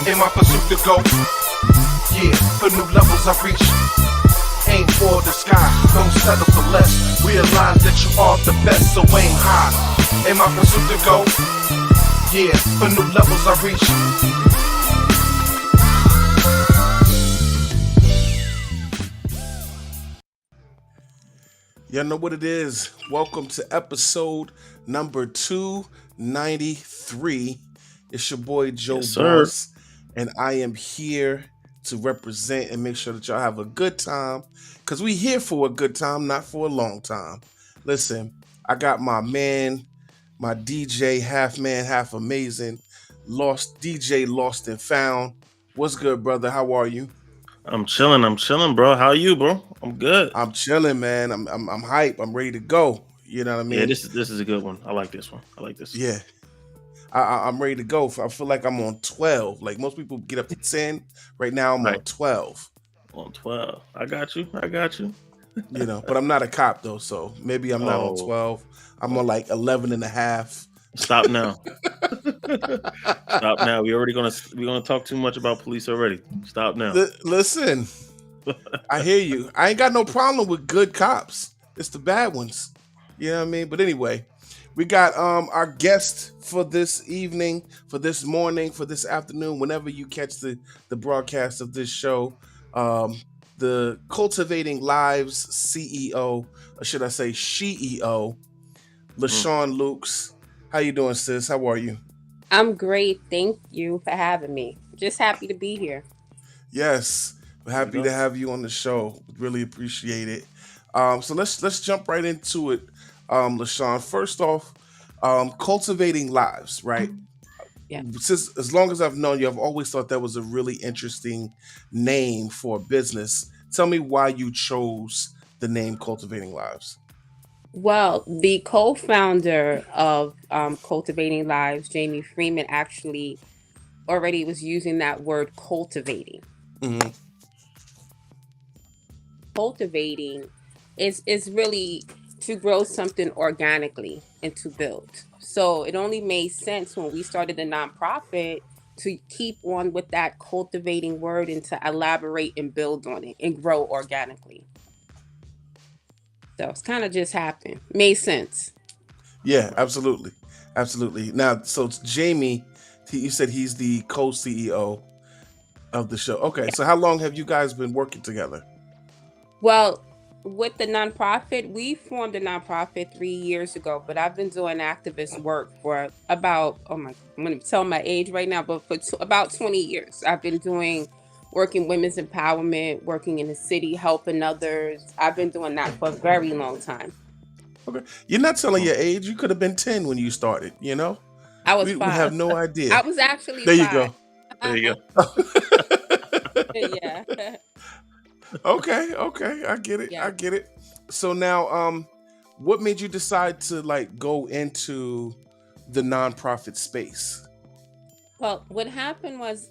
In my pursuit to go, yeah, for new levels I reach. Aim for the sky, don't settle for less. Realize that you are the best, so aim high. In my pursuit to go, yeah, for new levels I reach. Y'all know what it is. Welcome to episode number 293. It's your boy Joe Yes, sir. Boss, and I am here to represent and make sure that y'all have a good time, because we here for a good time, not for a long time. Listen, I got my man, my DJ, half man, half amazing, DJ Lost and Found. What's good, brother? How are you? I'm chilling, bro. How you, bro? I'm good. I'm chilling, man. I'm hype. I'm ready to go. You know what I Yeah, mean? this is a good one. I like this one. I like this. Yeah. I'm ready to go. I feel like I'm on 12. Like most people get up to 10. Right now I'm Right. on 12. On 12. I got you. I got you. You know, but I'm not a cop though, so maybe I'm not on Oh, 12. I'm on like 11 and a half. stop now. Stop now. We're gonna talk too much about police already. Stop now. Listen, I hear you. I ain't got no problem with good cops. It's the bad ones. You know what I mean? But anyway, we got our guest for this evening, for this morning, for this afternoon, whenever you catch the broadcast of this show. The Cultivating Lives CEO, or should I say CEO, LaShawn Lukes. How you doing, sis? How are you? I'm great. Thank you for having me. Just happy to be here. Yes, we're happy go. to have you on the show. Really appreciate it. So let's jump right into it, LaShawn. First off, Cultivating Lives, right? Yeah. Since as long as I've known you, I've always thought that was a really interesting name for a business. Tell me why you chose the name Cultivating Lives. Well, the co-founder of Cultivating Lives, Jamie Freeman, actually already was using that word cultivating. Mm-hmm. Cultivating is really to grow something organically and to build. So it only made sense when we started the nonprofit to keep on with that cultivating word and to elaborate and build on it and grow organically. So it's kind of just happened. Made sense. Yeah, absolutely, absolutely. Now, so it's Jamie. You said he's the co-CEO of the show. Okay, so how long have you guys been working together? Well, with the nonprofit, we formed a nonprofit 3 years ago, but I've been doing activist work for about, I'm going to tell my age right now, but for about 20 years. I've been working women's empowerment, working in the city, helping others. I've been doing that for a very long time. Okay, you're not telling your age. You could have been 10 when you started. You know, I was we 5. have no idea. I was actually There you 5. go. There you go. Yeah. Okay, I get it. Yeah. I get it. So now, what made you decide to like go into the nonprofit space? Well, what happened was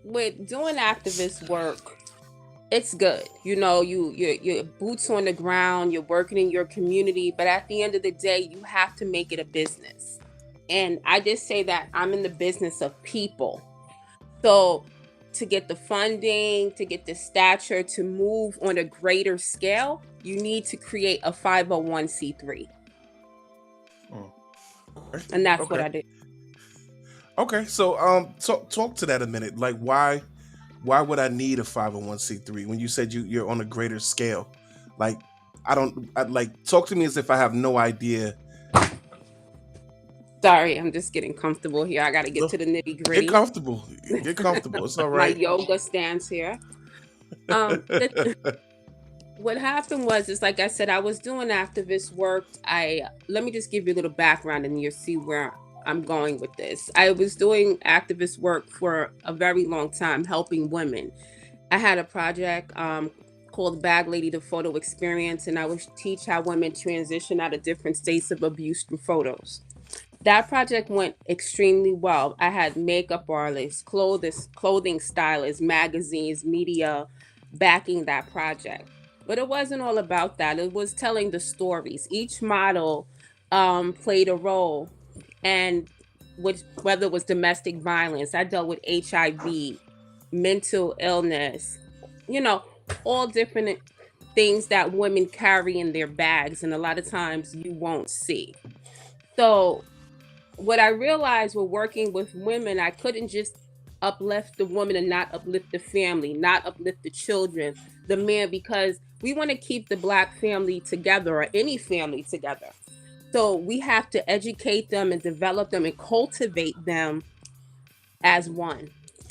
with doing activist work, it's good. You know, you're boots on the ground, you're working in your community, but at the end of the day, you have to make it a business. And I just say that I'm in the business of people. So to get the funding, to get the stature, to move on a greater scale, you need to create a 501c3. Okay. And that's what I did. Okay, so talk to that a minute. Like, why would I need a 501c3 when you said you're on a greater scale? Like, talk to me as if I have no idea. Sorry, I'm just getting comfortable here. I got to get to the nitty gritty. Get comfortable. Get comfortable. It's all right. My yoga stands here. What happened was, is like I said, I was doing activist work. Let me just give you a little background and you'll see where I'm going with this. I was doing activist work for a very long time, helping women. I had a project called Bag Lady the Photo Experience, and I would teach how women transition out of different states of abuse through photos. That project went extremely well. I had makeup artists, clothing stylists, magazines, media backing that project. But it wasn't all about that. It was telling the stories. Each model played a role. And with whether it was domestic violence. I dealt with HIV, mental illness, you know, all different things that women carry in their bags, and a lot of times you won't see. So what I realized with working with women, I couldn't just uplift the woman and not uplift the family, not uplift the children, the man, because we want to keep the Black family together, or any family together. So we have to educate them and develop them and cultivate them as one.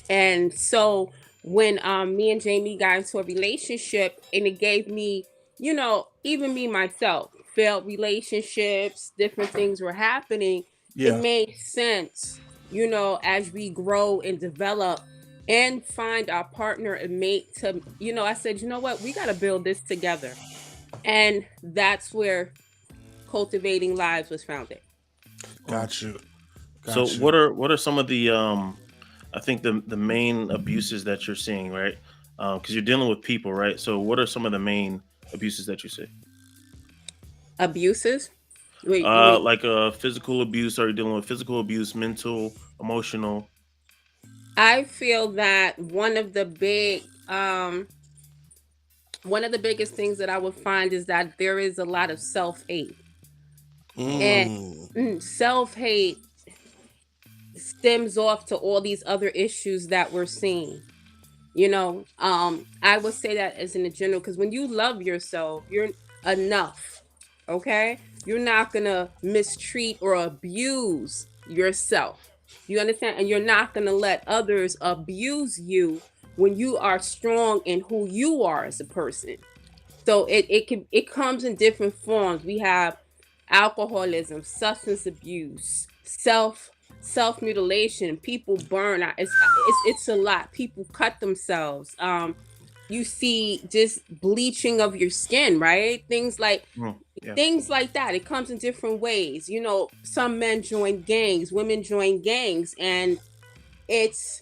And so when me and Jamie got into a relationship, and it gave me, you know, even me myself, failed relationships, different things were happening. It made sense, you know, as we grow and develop and find our partner and mate to, you know, I said, you know what, we got to build this together. And that's where Cultivating Lives was founded. Got you. So what are some of the I think the main abuses that you're seeing, right? Because you're dealing with people, right? So what are some of the main abuses that you see? Abuses? Wait, like physical abuse. Are you dealing with physical abuse, mental, emotional? I feel that one of the biggest things that I would find is that there is a lot of self-hate. And self-hate stems off to all these other issues that we're seeing. You know, I would say that as in a general, because when you love yourself, you're enough. Okay? You're not gonna mistreat or abuse yourself. You understand? And you're not gonna let others abuse you when you are strong in who you are as a person. So it comes in different forms. We have alcoholism, substance abuse, self-mutilation. People burn out. It's a lot. People cut themselves. You see just bleaching of your skin, right? Things like that. It comes in different ways. You know, some men join gangs, women join gangs, and it's,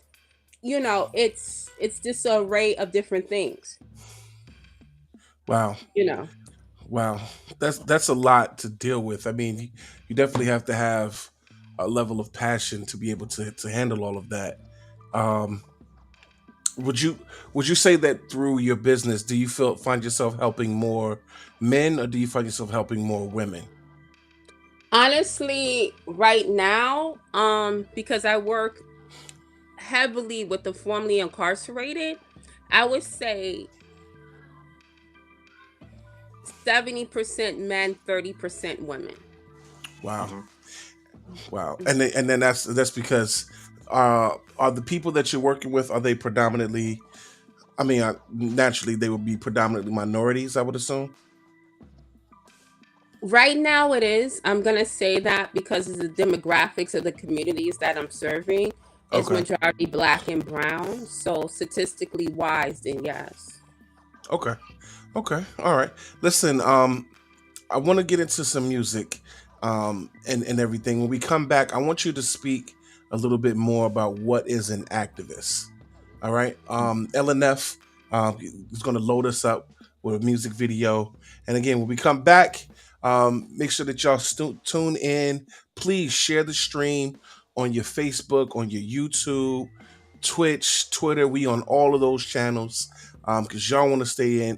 you know, it's this array of different things. Wow. You know. Wow. That's a lot to deal with. I mean, you definitely have to have a level of passion to be able to handle all of that. Would you say that through your business, do you find yourself helping more men, or do you find yourself helping more women? Honestly, right now, because I work heavily with the formerly incarcerated, I would say 70% men, 30% women. Wow. Wow. And then that's because are the people that you're working with, are they predominantly, I mean, naturally they would be predominantly minorities, I would assume? Right now it is. I'm going to say that because of the demographics of the communities that I'm serving. It's majority Black and brown. So statistically wise, then yes. Okay. All right. Listen, I want to get into some music and everything. When we come back, I want you to speak a little bit more about what is an activist. All right. LNF is going to load us up with a music video. And again, when we come back, make sure that y'all tune in. Please share the stream on your Facebook, on your YouTube, Twitch, Twitter. We on all of those channels because y'all want to stay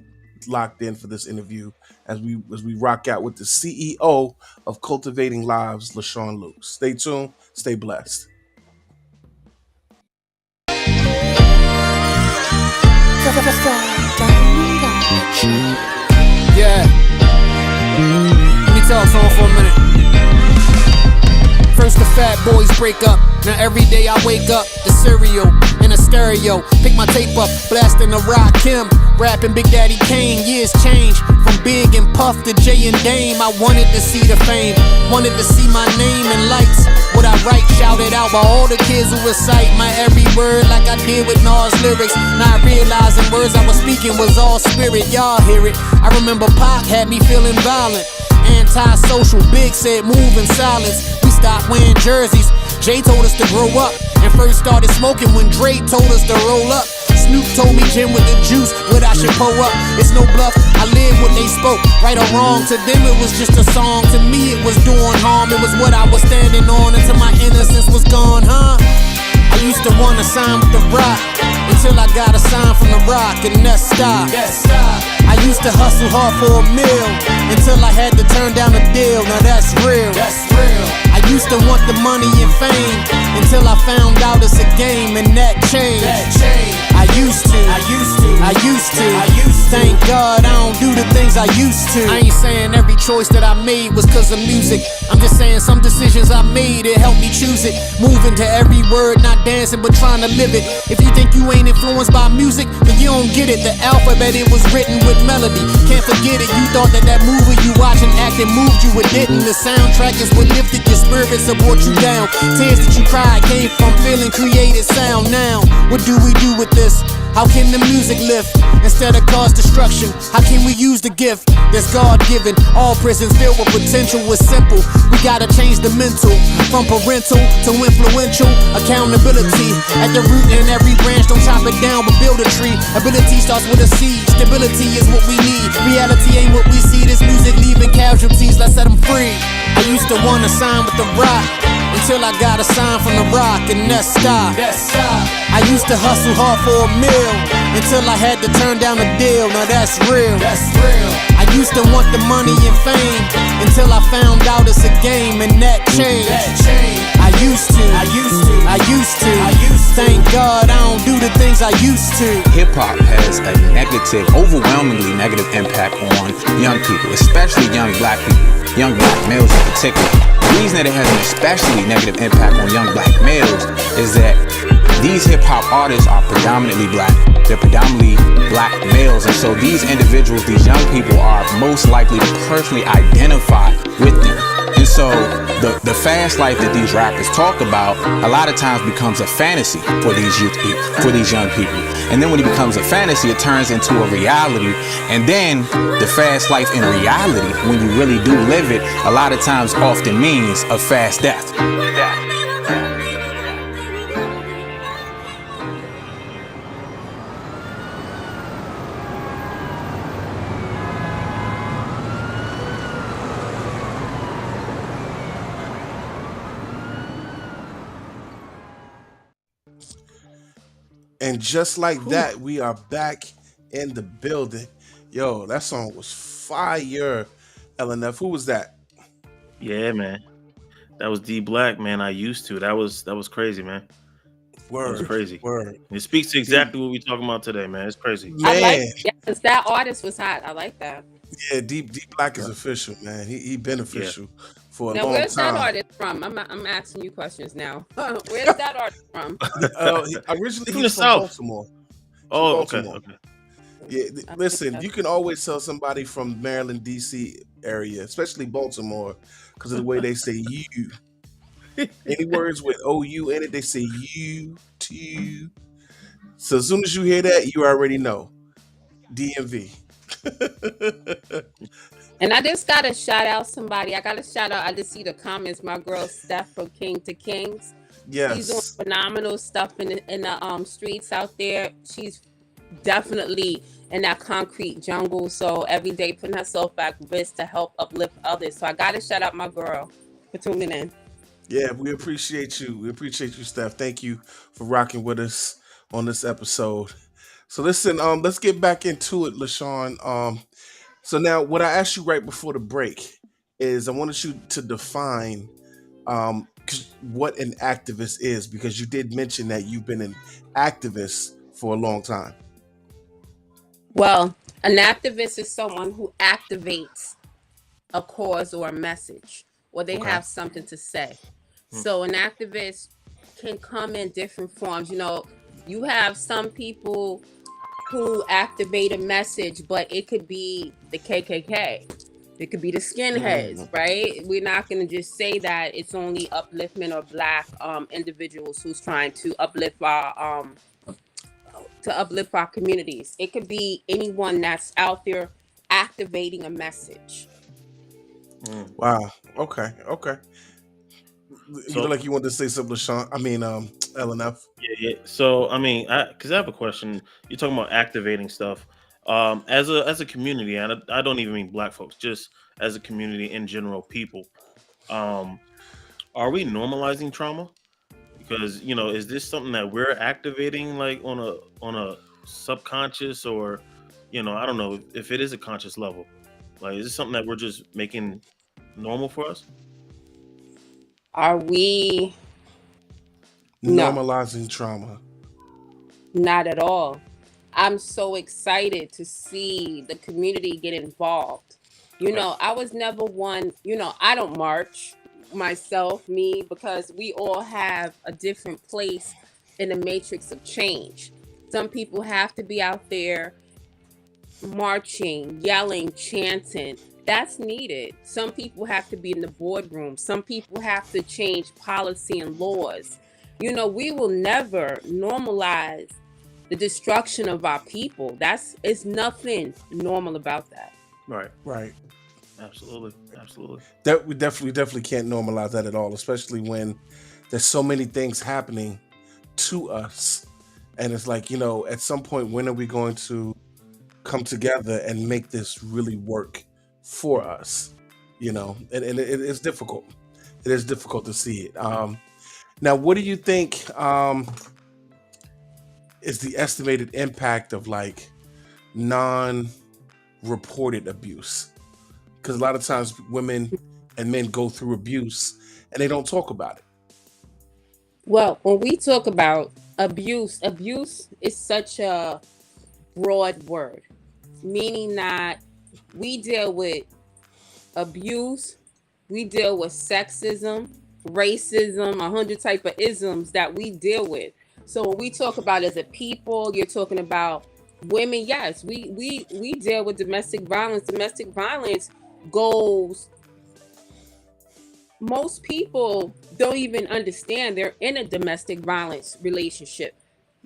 locked in for this interview as we rock out with the CEO of Cultivating Lives, LaShawn Luke. Stay tuned. Stay blessed. Yeah. Let me talk some for a minute. First the fat boys break up. Now every day I wake up, the cereal in a stereo. Pick my tape up, blasting the Rakim, rapping Big Daddy Kane. Years change from Big and Puff to Jay and Dame. I wanted to see the fame, wanted to see my name in lights. What I write, shouted out by all the kids who recite my every word like I did with Nas lyrics. Not realizing words I was speaking was all spirit. Y'all hear it. I remember Pac had me feeling violent, anti-social. Big said move in silence. We stopped wearing jerseys. Jay told us to grow up and first started smoking when Dre told us to roll up. Snoop told me Jim with the juice, what I should pull up. It's no bluff, I live what they spoke. Right or wrong, to them it was just a song. To me it was doing harm, it was what I was standing on. Until my innocence was gone, huh? I used to wanna sign with The Rock until I got a sign from The Rock and that stopped. I used to hustle hard for a meal until I had to turn down a deal. Now that's real. I used to want the money and fame until I found out it's a game and that changed. I used to. Thank God I don't do the things I used to. I ain't saying every choice that I made was cause of music. I'm just saying some decisions I made, it helped me choose it. Moving to every word, not dancing but trying to live it. If you think you ain't influenced by music, then you don't get it. The alphabet, it was written with melody. Can't forget it, you thought that movie you watched and acted moved you, it didn't. The soundtrack is what lifted your spirits or brought you down. Tears that you cried came from feeling created sound. Now, what do we do with this? How can the music lift instead of cause destruction? How can we use the gift that's God-given? All prisons filled with potential was simple. We gotta change the mental, from parental to influential. Accountability at the root in every branch. Don't chop it down but build a tree. Ability starts with a seed. Stability is what we need. Reality ain't what we see. This music leaving casualties. Let's set them free. I used to wanna sign with The Rock until I got a sign from The Rock and that stopped. I used to hustle hard for a meal until I had to turn down a deal. Now that's real. I used to want the money and fame until I found out it's a game and that changed. I used to. Thank God I don't do the things I used to. Hip hop has a negative, overwhelmingly negative impact on young people, especially young black people, young black males in particular. The reason that it has an especially negative impact on young black males is that these hip hop artists are predominantly black. They're predominantly black males, and so these individuals, these young people, are most likely to personally identify with them. And so the fast life that these rappers talk about a lot of times becomes a fantasy for these young people. And then when it becomes a fantasy, it turns into a reality. And then the fast life in reality, when you really do live it, a lot of times often means a fast death. And just like that, we are back in the building. Yo, that song was fire. LNF, who was that? Yeah, man. That was D Black, man. I used to. That was crazy, man. That was crazy. Word. It speaks to exactly what we're talking about today, man. It's crazy. Man. I like, yes, that artist was hot. I like that. Yeah, D Black is official, man. He beneficial for a Now, long where's time. that artist from? I'm asking you questions now. Where's that artist from? Originally, From he's the from South. Baltimore. Oh, Baltimore. okay. Yeah, listen, you can always tell somebody from Maryland, D.C. area, especially Baltimore, because of the way they say you. Any words with OU in it, they say you, to. So as soon as you hear that, you already know. DMV. And I just gotta shout out somebody. I gotta shout out. I just see the comments. My girl Steph from King to Kings. She's doing Yes. phenomenal stuff in the streets out there. She's definitely in that concrete jungle. So every day putting herself at risk to help uplift others. So I gotta shout out my girl for tuning in. Yeah, we appreciate you. We appreciate you, Steph. Thank you for rocking with us on this episode. So listen, let's get back into it, LaShawn. So now what I asked you right before the break is I wanted you to define what an activist is, because you did mention that you've been an activist for a long time. Well, an activist is someone who activates a cause or a message, or they Okay. have something to say. So an activist can come in different forms. You know, you have some people who activate a message, but it could be the KKK. It could be the skinheads, right? We're not going to just say that it's only upliftment or black individuals who's trying to uplift our communities. It could be anyone that's out there activating a message. Wow. Okay. You So- look like you wanted to say something, LaShawn. I mean, LNF. Yeah. So I mean, because I have a question. You're talking about activating stuff. As a community, and I don't even mean black folks, just as a community in general, people. Are we normalizing trauma? Because is this something that we're activating like on a subconscious, or I don't know if it is a conscious level. Like, is this something that we're just making normal for us? Are we? No, Normalizing trauma. not at all. I'm so excited to see the community get involved. Right. I was never one, I don't march myself, me, because we all have a different place in the matrix of change. Some people have to be out there marching, yelling, chanting. That's needed. Some people have to be in the boardroom. Some people have to change policy and laws. We will never normalize the destruction of our people. It's nothing normal about that. Right. Right. Absolutely. Absolutely. That we definitely can't normalize that at all, especially when there's so many things happening to us. And it's like, at some point, when are we going to come together and make this really work for us? It's difficult. It is difficult to see it. Now, what do you think is the estimated impact of like non-reported abuse? Because a lot of times women and men go through abuse and they don't talk about it. Well, when we talk about abuse is such a broad word, meaning that we deal with abuse, we deal with sexism, racism, 100 type of isms that we deal with. So when we talk about as a people, you're talking about women. Yes, we deal with domestic violence. Domestic violence goes. Most people don't even understand they're in a domestic violence relationship,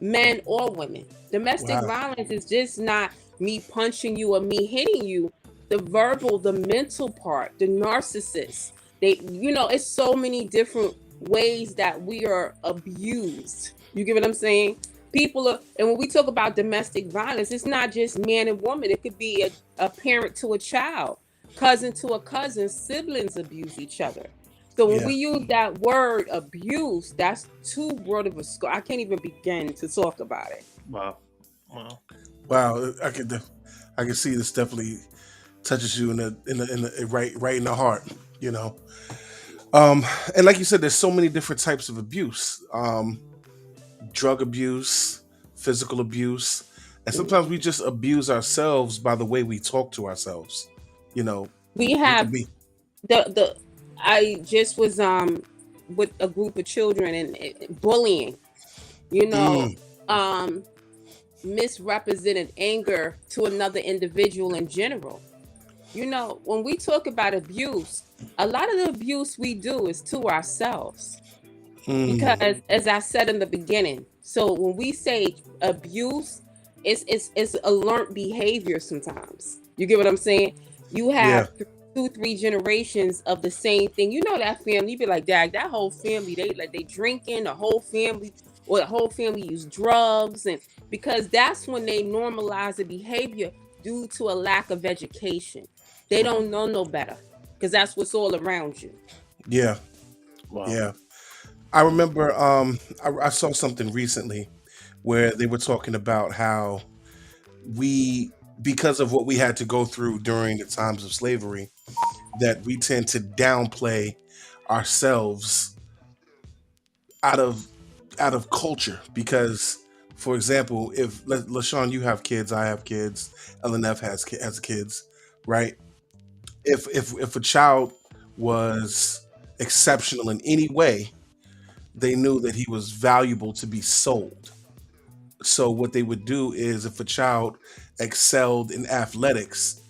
men or women. Domestic Wow. violence is just not me punching you or me hitting you. The verbal, the mental part, the narcissist. It's so many different ways that we are abused. You get what I'm saying? And when we talk about domestic violence, it's not just man and woman. It could be a parent to a child, cousin to a cousin, siblings abuse each other. So when Yeah. we use that word abuse, that's too broad of a scope. I can't even begin to talk about it. Wow. Wow. Wow. I can see this definitely touches you in the right in the heart. And like you said, there's so many different types of abuse. Drug abuse, physical abuse, and sometimes we just abuse ourselves by the way we talk to ourselves. We It have could be. the I just was with a group of children and bullying, you know, Mm, um misrepresented anger to another individual in general. When we talk about abuse, a lot of the abuse we do is to ourselves. mm, Because as I said in the beginning, so when we say abuse, it's a learned behavior sometimes. You get what I'm saying? You yeah. have two, three generations of the same thing. That family, you be like, Dad, that whole family, they drinking, the whole family, or the whole family use drugs, and because that's when they normalize the behavior due to a lack of education. They don't know no better because that's what's all around you. Yeah. Wow. Yeah. I remember I saw something recently where they were talking about how we, because of what we had to go through during the times of slavery, that we tend to downplay ourselves out of culture. Because, for example, if LaShawn, you have kids, I have kids, LNF has kids, right? If a child was exceptional in any way, they knew that he was valuable to be sold. So what they would do is, if a child excelled in athletics,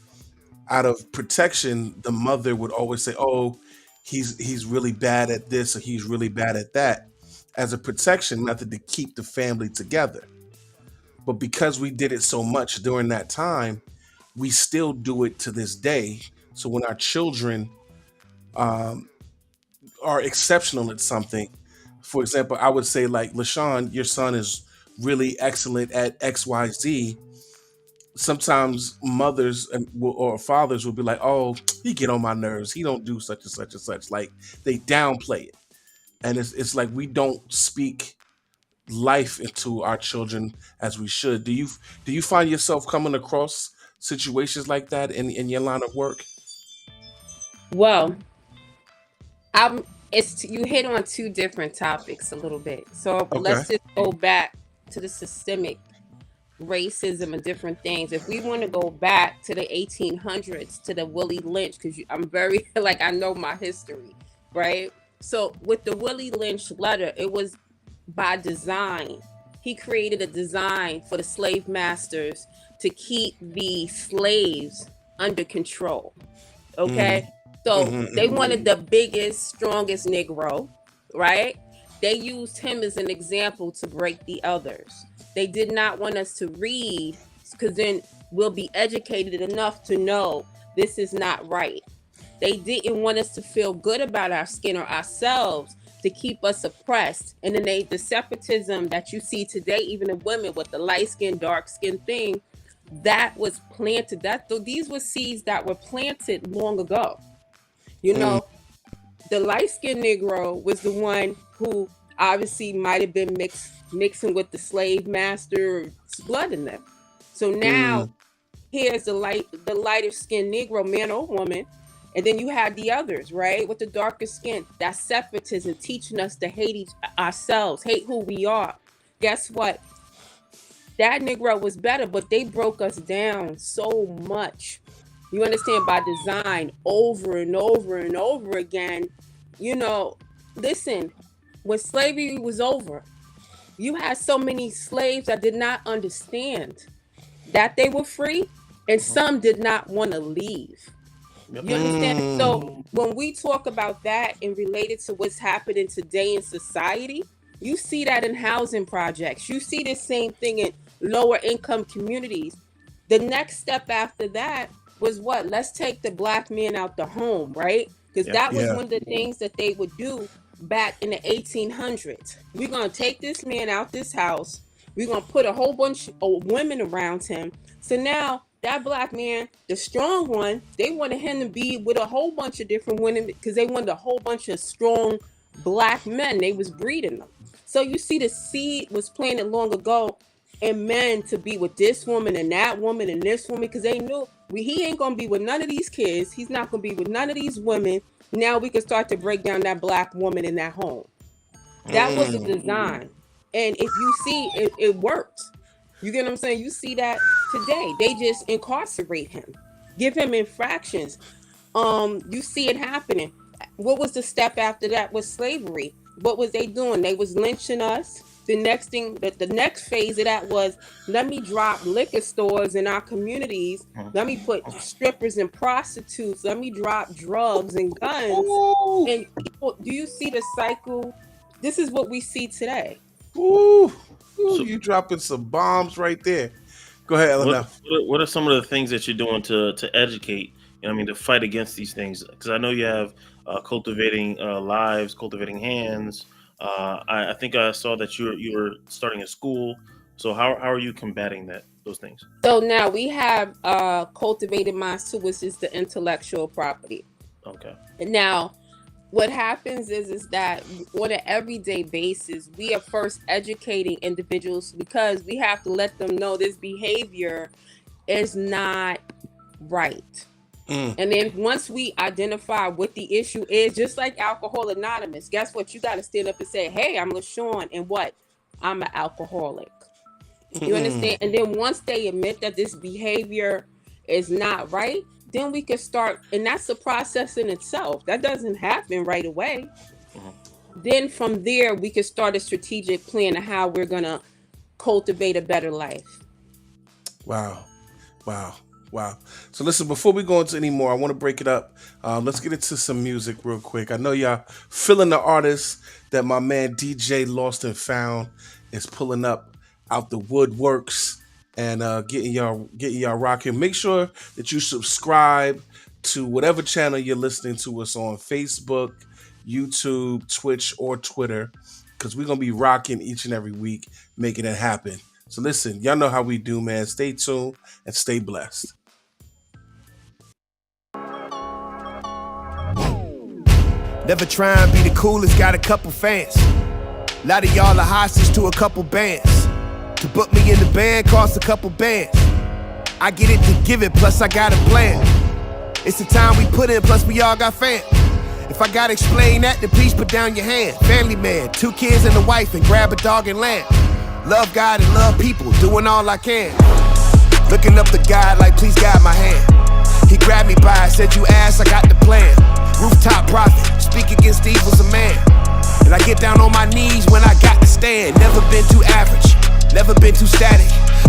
out of protection, the mother would always say, "Oh, he's really bad at this, or he's really bad at that," as a protection method to keep the family together. But because we did it so much during that time, we still do it to this day. So when our children um, are exceptional at something, for example, I would say like, LaShawn, your son is really excellent at XYZ. Sometimes mothers or fathers will be like, "Oh, he get on my nerves. He don't do such and such and such." Like, they downplay it. and it's like we don't speak life into our children as we should. Do you find yourself coming across situations like that in your line of work? Well, I'm it's you hit on two different topics a little bit. So Okay. let's just go back to the systemic racism and different things. If we want to go back to the 1800s, to the Willie Lynch, because I'm very like I know my history, right? So with the Willie Lynch letter, it was by design. He created a design for the slave masters to keep the slaves under control. Okay. Mm, So hmm they hmm wanted the biggest, strongest Negro, right? They used him as an example to break the others. They did not want us to read because then we'll be educated enough to know this is not right. They didn't want us to feel good about our skin or ourselves to keep us oppressed. And then the separatism that you see today, even in women with the light skin, dark skin thing, that was planted. These were seeds that were planted long ago. You mm, know, the light skinned Negro was the one who obviously might have been mixing with the slave master's blood in them. So now mm, here's the lighter skinned Negro, man or woman, and then you have the others, right, with the darker skin. That's separatism, teaching us to hate ourselves, hate who we are. Guess what? That Negro was better, but they broke us down so much. You understand, by design, over and over and over again. You know, listen, when slavery was over, you had so many slaves that did not understand that they were free, and Mhm. some did not want to leave. Yep. You understand? mm. So when we talk about that and related to what's happening today in society, you see that in housing projects. You see the same thing in lower income communities. The next step after that was what? Let's take the black man out the home, right? Because Yep. that was Yeah. one of the things that they would do back in the 1800s. We're going to take this man out this house. We're going to put a whole bunch of women around him. So now that black man, the strong one, they wanted him to be with a whole bunch of different women because they wanted a whole bunch of strong black men. They was breeding them. So you see the seed was planted long ago and men to be with this woman and that woman and this woman because they knew he ain't gonna be with none of these kids. He's not gonna be with none of these women. Now we can start to break down that black woman in that home. That was the Mm. design. And if you see it worked. You get what I'm saying? You see that today. They just incarcerate him, give him infractions. You see it happening. What was the step after that was slavery? What was they doing? They was lynching us. The next thing, the next phase of that was let me drop liquor stores in our communities. Mhm. Let me put strippers and prostitutes. Let me drop drugs and guns. Ooh, And people, do you see the cycle? This is what we see today. ooh, ooh, So you dropping some bombs right there. Go ahead, what LNF. what are some of the things that you're doing to educate? You know, what I mean, to fight against these things? Because I know you have cultivating lives, cultivating hands. I think I saw that you were starting a school. So how are you combating those things? So now we have cultivated minds too, which is the intellectual property. Okay. And now what happens is that on an everyday basis, we are first educating individuals because we have to let them know this behavior is not right. Mm, And then once we identify what the issue is, just like Alcohol Anonymous, guess what? You got to stand up and say, hey, I'm LaShawn, and what? I'm an alcoholic. You mm, understand? And then once they admit that this behavior is not right, then we can start, and that's a process in itself. That doesn't happen right away. Mhm. Then from there, we can start a strategic plan of how we're gonna cultivate a better life. wow, wow, wow. So listen, before we go into any more, I want to break it up. Let's get into some music real quick. I know y'all feeling the artist that my man DJ Lost and Found is pulling up out the woodworks and getting y'all rocking. Make sure that you subscribe to whatever channel you're listening to us on: Facebook, YouTube, Twitch, or Twitter, because we're gonna be rocking each and every week, making it happen. So listen, y'all know how we do, man. Stay tuned and stay blessed. Never try and be the coolest, got a couple fans. A lot of y'all are hostage to a couple bands. To book me in the band costs a couple bands. I get it to give it, plus I got a plan. It's the time we put in, plus we all got fam. If I gotta explain that, then please put down your hand. Family man, 2 kids and a wife, and grab a dog and lamb. Love God and love people, doing all I can. Looking up to God like, please guide my hand. He grabbed me by, said you asked, I got the plan. Rooftop prophet, speak against evil's a man. And I get down on my knees when I got to stand. Never been too average, never been too static.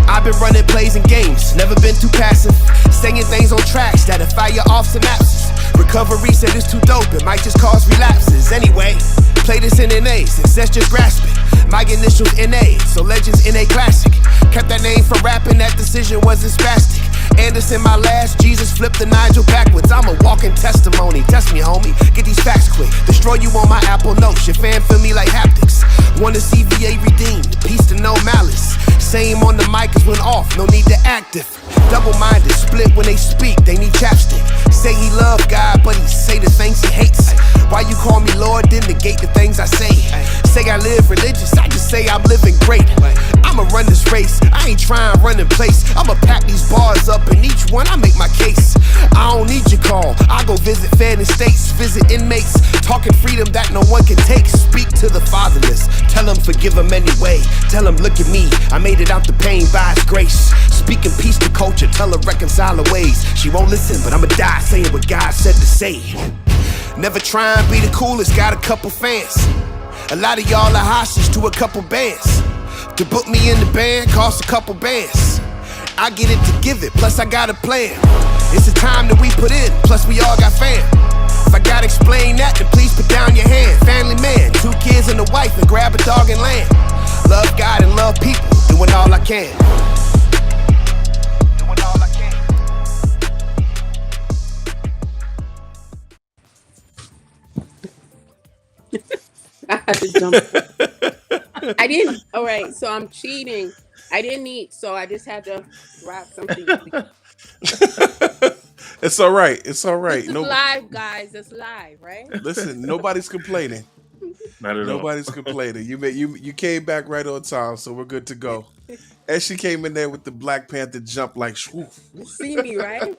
I've been running plays and games, never been too passive. Saying things on tracks that'll fire off synapses. Recovery said it's too dope, it might just cause relapses. Anyway, play this in NA, success just grasp it. My initials NA, so Legends NA Classic. Kept that name from rapping, that decision wasn't spastic. Anderson my last, Jesus flipped the Nigel backwards. I'm a walking testimony, test me homie, get these facts quick. Destroy you on my Apple Notes, your fan feel me like haptics. Wanna see VA redeemed, peace to no malice. Same on the mic as when off, no need to active. Double-minded, split when they speak, they need chapstick. Say he love God, but he say the things he hates. Why you call me Lord, then negate the things I say. Say I live religious, I just say I'm living great. I'ma run this race, I ain't trying to run in place. I'ma pack these bars up, and each one I make my case. I don't need your call, I go visit fed states, visit inmates. Talking freedom that no one can take. Speak to the fatherless, tell them forgive them anyway. Tell them look at me, I made it out the pain by his grace. Speaking peace to culture, tell her reconcile her ways. She won't listen, but I'ma die saying what God said to say. Never try and be the coolest, got a couple fans. A lot of y'all are hostage to a couple bands. To book me in the band costs a couple bands. I get it to give it, plus I got a plan. It's the time that we put in, plus we all got fam. If I gotta explain that, then please put down your hand. Family man, 2 kids and a wife, and grab a dog and land. Love God and love people, doing all I can. Doing all I can. I had to jump. I didn't. All right, so I'm cheating. I didn't eat, so I just had to grab something. It's all right. It's all right. This is live, guys. It's live, right? Listen, nobody's complaining. Not at all. Nobody's complaining. You came back right on time, so we're good to go. And she came in there with the Black Panther jump like swoof. You see me, right?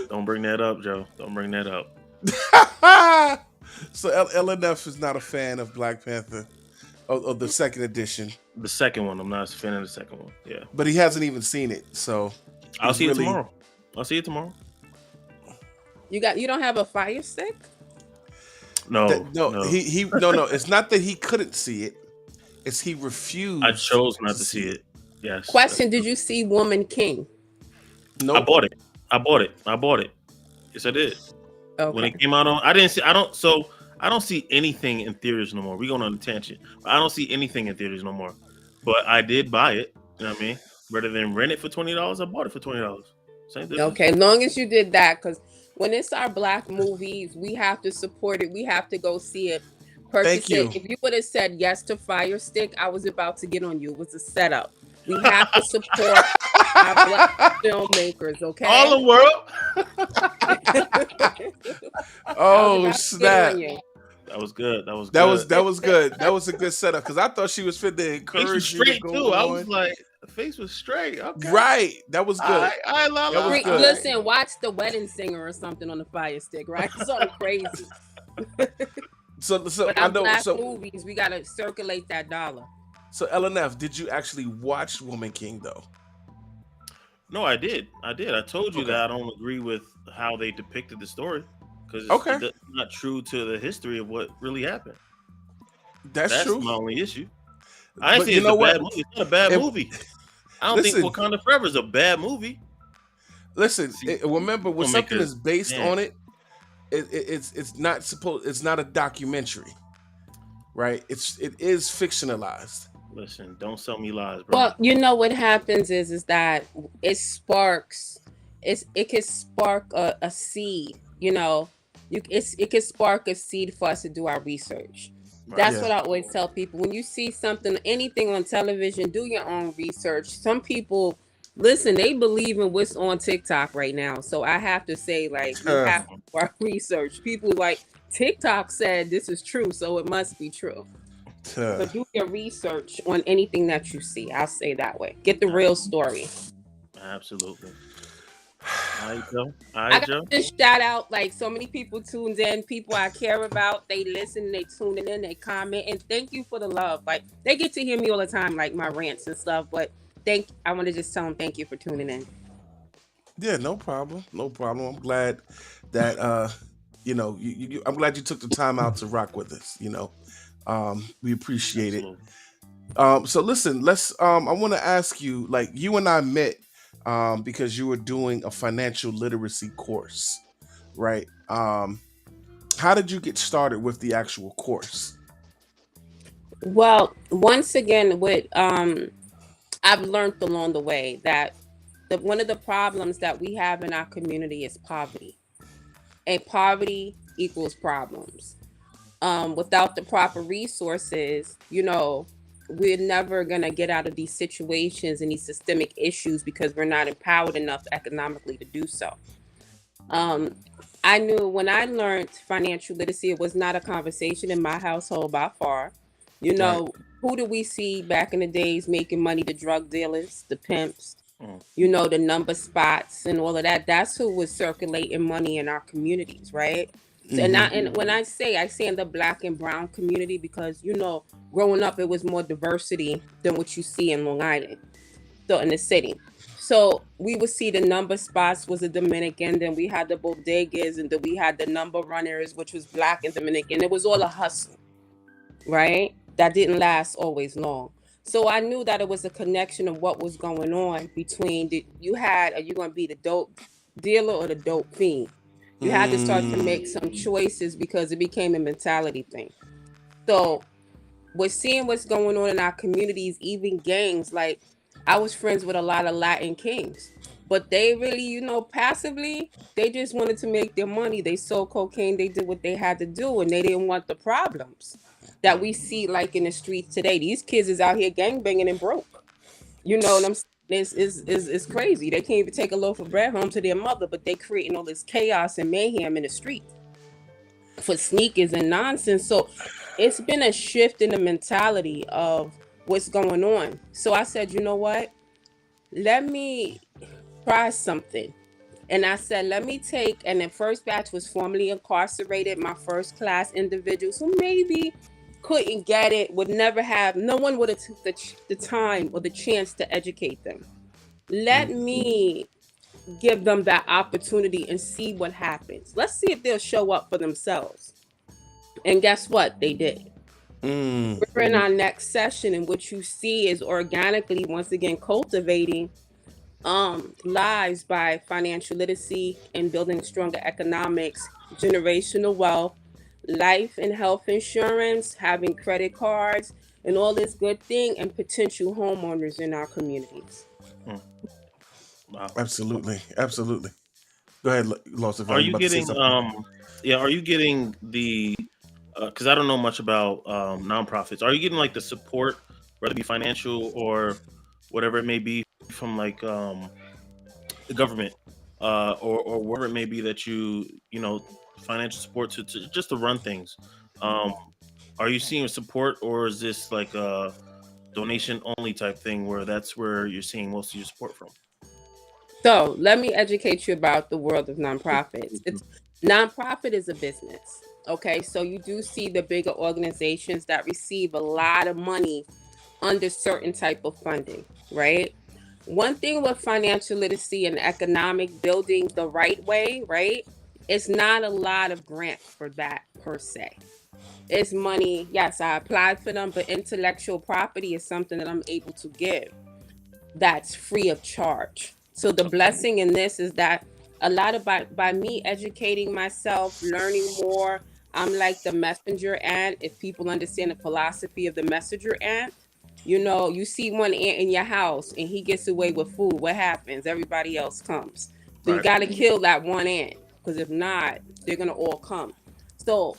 Don't bring that up, Joe. Don't bring that up. So LNF is not a fan of Black Panther, of the second edition. The second one, I'm not a fan of the second one. Yeah, But he hasn't even seen it, so I'll see really- it tomorrow. I'll see it tomorrow. You don't have a fire stick? No, no. It's not that he couldn't see it; it's he refused. I chose not to see it. Yes. Question: did you see Woman King? No, I bought it. Yes, I did. Okay. When it came out on, I don't see anything in theaters no more. We going on a tangent. I don't see anything in theaters no more. But I did buy it. You know what I mean? Rather than rent it for $20, I bought it for $20. Same difference. Okay, long as you did that, because when it's our Black movies, we have to support it. We have to go see it. Purchase Thank you. it. If you would have said yes to Fire Stick, I was about to get on you. It was a setup. We have to support our Black filmmakers, okay? All the world. Oh snap! That was good. That was good. That was a good setup because I thought she was fit to Face was encourage you to straight go too. I on. was like, the face was straight. Okay. Right, that was good. I love That was good. Listen, watch The Wedding Singer or something on the Fire Stick, right? Something crazy. So But I our know. Black So movies, we gotta circulate that dollar. LNF, did you actually watch Woman King though? No, I did. I told you Okay. that I don't agree with how they depicted the story because Okay. it's not true to the history of what really happened. That's true. my only issue. I ain't But saying you it's know a what? bad movie. It's not a bad If- movie. I don't Listen. think Wakanda Forever is a bad movie. Listen, See, remember when filmmakers, something is based man. on it's not a documentary, right? It is fictionalized. Listen, don't sell me lies, bro. Well, you know what happens is that it sparks. It can spark a seed. You know, it can spark a seed for us to do our research. Right. That's Yeah. what I always tell people. When you see something, anything on television, do your own research. Some people Listen, they believe in what's on TikTok right now. So I have to say, like, we have to do our research. People like TikTok said this is true, so it must be true. So do your research on anything that you see. I'll say that way. Get the real story. Absolutely. All right, Joe. All I right, got Joe. this shout out, like so many people tuned in, people I care about, they listen, they tuning in, they comment, and thank you for the love. Like they get to hear me all the time, like my rants and stuff, but I want to just tell them thank you for tuning in. Yeah, no problem. No problem. I'm glad that I'm glad you took the time out to rock with us, We appreciate it. Absolutely. So listen, I want to ask you, like you and I met because you were doing a financial literacy course, right? How did you get started with the actual course? Well, once again, what I've learned along the way that one of the problems that we have in our community is poverty, and poverty equals problems. Without the proper resources, we're never gonna get out of these situations and these systemic issues because we're not empowered enough economically to do so. Um, I knew when I learned financial literacy, it was not a conversation in my household by far. You Right. know, who do we see back in the days making money? The drug dealers, the pimps, Mm. the number spots and all of that. That's who was circulating money in our communities, right? So, and when I say in the black and brown community because growing up it was more diversity than what you see in Long Island, so in the city. So we would see the number spots was a Dominican, then we had the bodegas, and then we had the number runners, which was black and Dominican. It was all a hustle, right? That didn't last always long. So I knew that it was a connection of what was going on between are you going to be the dope dealer or the dope fiend? You had to start to make some choices because it became a mentality thing. So we're seeing what's going on in our communities, even gangs. Like I was friends with a lot of Latin kings, but they really, passively, they just wanted to make their money. They sold cocaine, they did what they had to do, and they didn't want the problems that we see like in the streets today. These kids is out here gangbanging and broke. You know what I'm saying? It's crazy. They can't even take a loaf of bread home to their mother, but they creating all this chaos and mayhem in the street for sneakers and nonsense. So it's been a shift in the mentality of what's going on. So I said, you know what? Let me try something. And I said, let me take, and the first batch was formerly incarcerated, my first class individuals who maybe couldn't get it, no one would have took the time or the chance to educate them. Let me give them that opportunity and see what happens. Let's see if they'll show up for themselves. And guess what? They did. We're in our next session, and what you see is organically, once again, cultivating lives by financial literacy and building stronger economics, generational wealth, life and health insurance, having credit cards, and all this good thing, and potential homeowners in our communities. Wow. Absolutely. Go ahead, Lost. Are you getting are you getting the because I don't know much about nonprofits. Are you getting like the support, whether it be financial or whatever it may be, from like the government or wherever it may be that financial support to just to run things? Are you seeing support, or is this like a donation only type thing where that's where you're seeing most of your support from? So let me educate you about the world of nonprofits. Nonprofit is a business. Okay, so you do see the bigger organizations that receive a lot of money under certain type of funding, right? One thing with financial literacy and economic building the right way, right? It's not a lot of grant for that per se. It's money. Yes, I applied for them, but intellectual property is something that I'm able to give that's free of charge. So the blessing in this is that a lot of by me educating myself, learning more, I'm like the messenger ant. If people understand the philosophy of the messenger ant, you see one ant in your house and he gets away with food. What happens? Everybody else comes. So you Right. got to kill that one ant, because if not, they're going to all come. So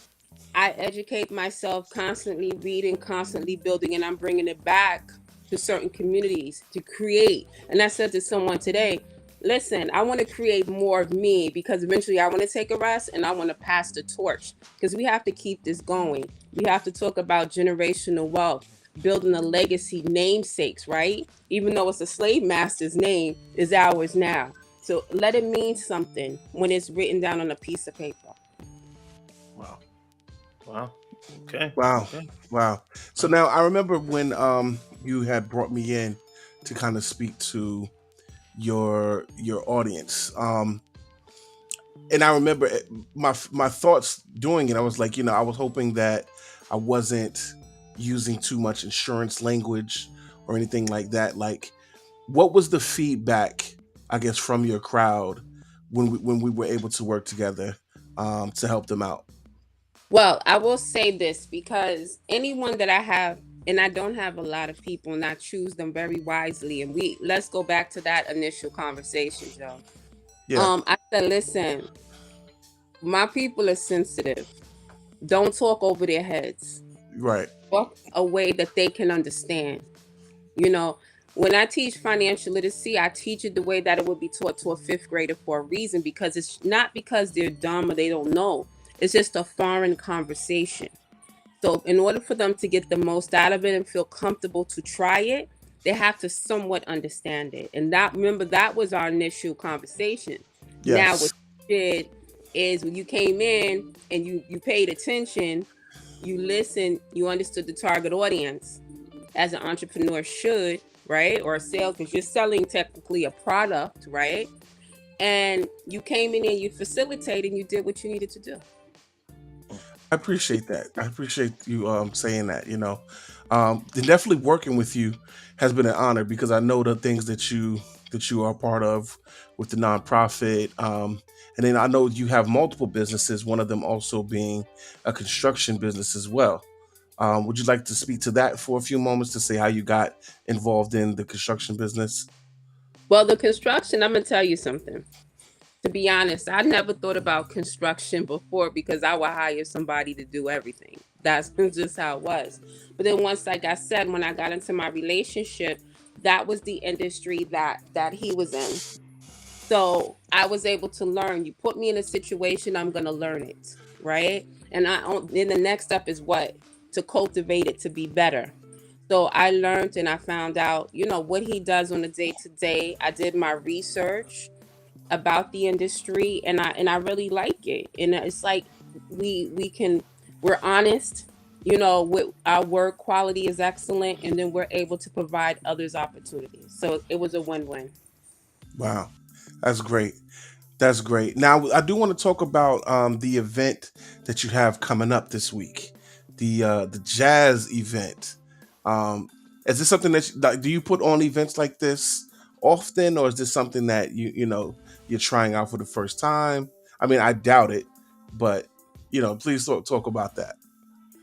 I educate myself, constantly reading, constantly building, and I'm bringing it back to certain communities to create. And I said to someone today, listen, I want to create more of me because eventually I want to take a rest and I want to pass the torch because we have to keep this going. We have to talk about generational wealth, building a legacy, namesakes, right? Even though it's a slave master's name, is ours now. So let it mean something when it's written down on a piece of paper. Wow. Wow. Okay. Wow. Okay. Wow. So now I remember when you had brought me in to kind of speak to your audience. And I remember my thoughts doing it. I was like, I was hoping that I wasn't using too much insurance language or anything like that. Like, what was the feedback, I guess, from your crowd when we were able to work together to help them out? Well, I will say this because anyone that I have, and I don't have a lot of people, and I choose them very wisely. And let's go back to that initial conversation, Joe. Yeah. I said, listen, my people are sensitive. Don't talk over their heads. Right. Talk a way that they can understand. You know, when I teach financial literacy, I teach it the way that it would be taught to a fifth grader for a reason, because it's not because they're dumb or they don't know. It's just a foreign conversation. So in order for them to get the most out of it and feel comfortable to try it, they have to somewhat understand it. And that was our initial conversation. Now Yes. what you did is when you came in and you paid attention, you listened, you understood the target audience as an entrepreneur should, right? Or a sales, because you're selling technically a product, right? And you came in and you facilitated and you did what you needed to do. I appreciate that. I appreciate you saying that. Definitely working with you has been an honor because I know the things that you are a part of with the nonprofit. And then I know you have multiple businesses, one of them also being a construction business as well. Would you like to speak to that for a few moments to say how you got involved in the construction business? Well, the construction, I'm going to tell you something. To be honest, I never thought about construction before because I would hire somebody to do everything. That's just how it was. But then once, like I said, when I got into my relationship, that was the industry that he was in. So I was able to learn. You put me in a situation, I'm gonna learn it, right? And then the next step is what? To cultivate it to be better. So I learned and I found out, what he does on a day to day. I did my research about the industry and I really like it. And it's like we're honest, with our work quality is excellent, and then we're able to provide others opportunities. So it was a win-win. Wow, that's great. That's great. Now I do want to talk about the event that you have coming up this week, the jazz event. Um, is this something that like, do you put on events like this often, or is this something that you're trying out for the first time? I mean, I doubt it, but please talk about that.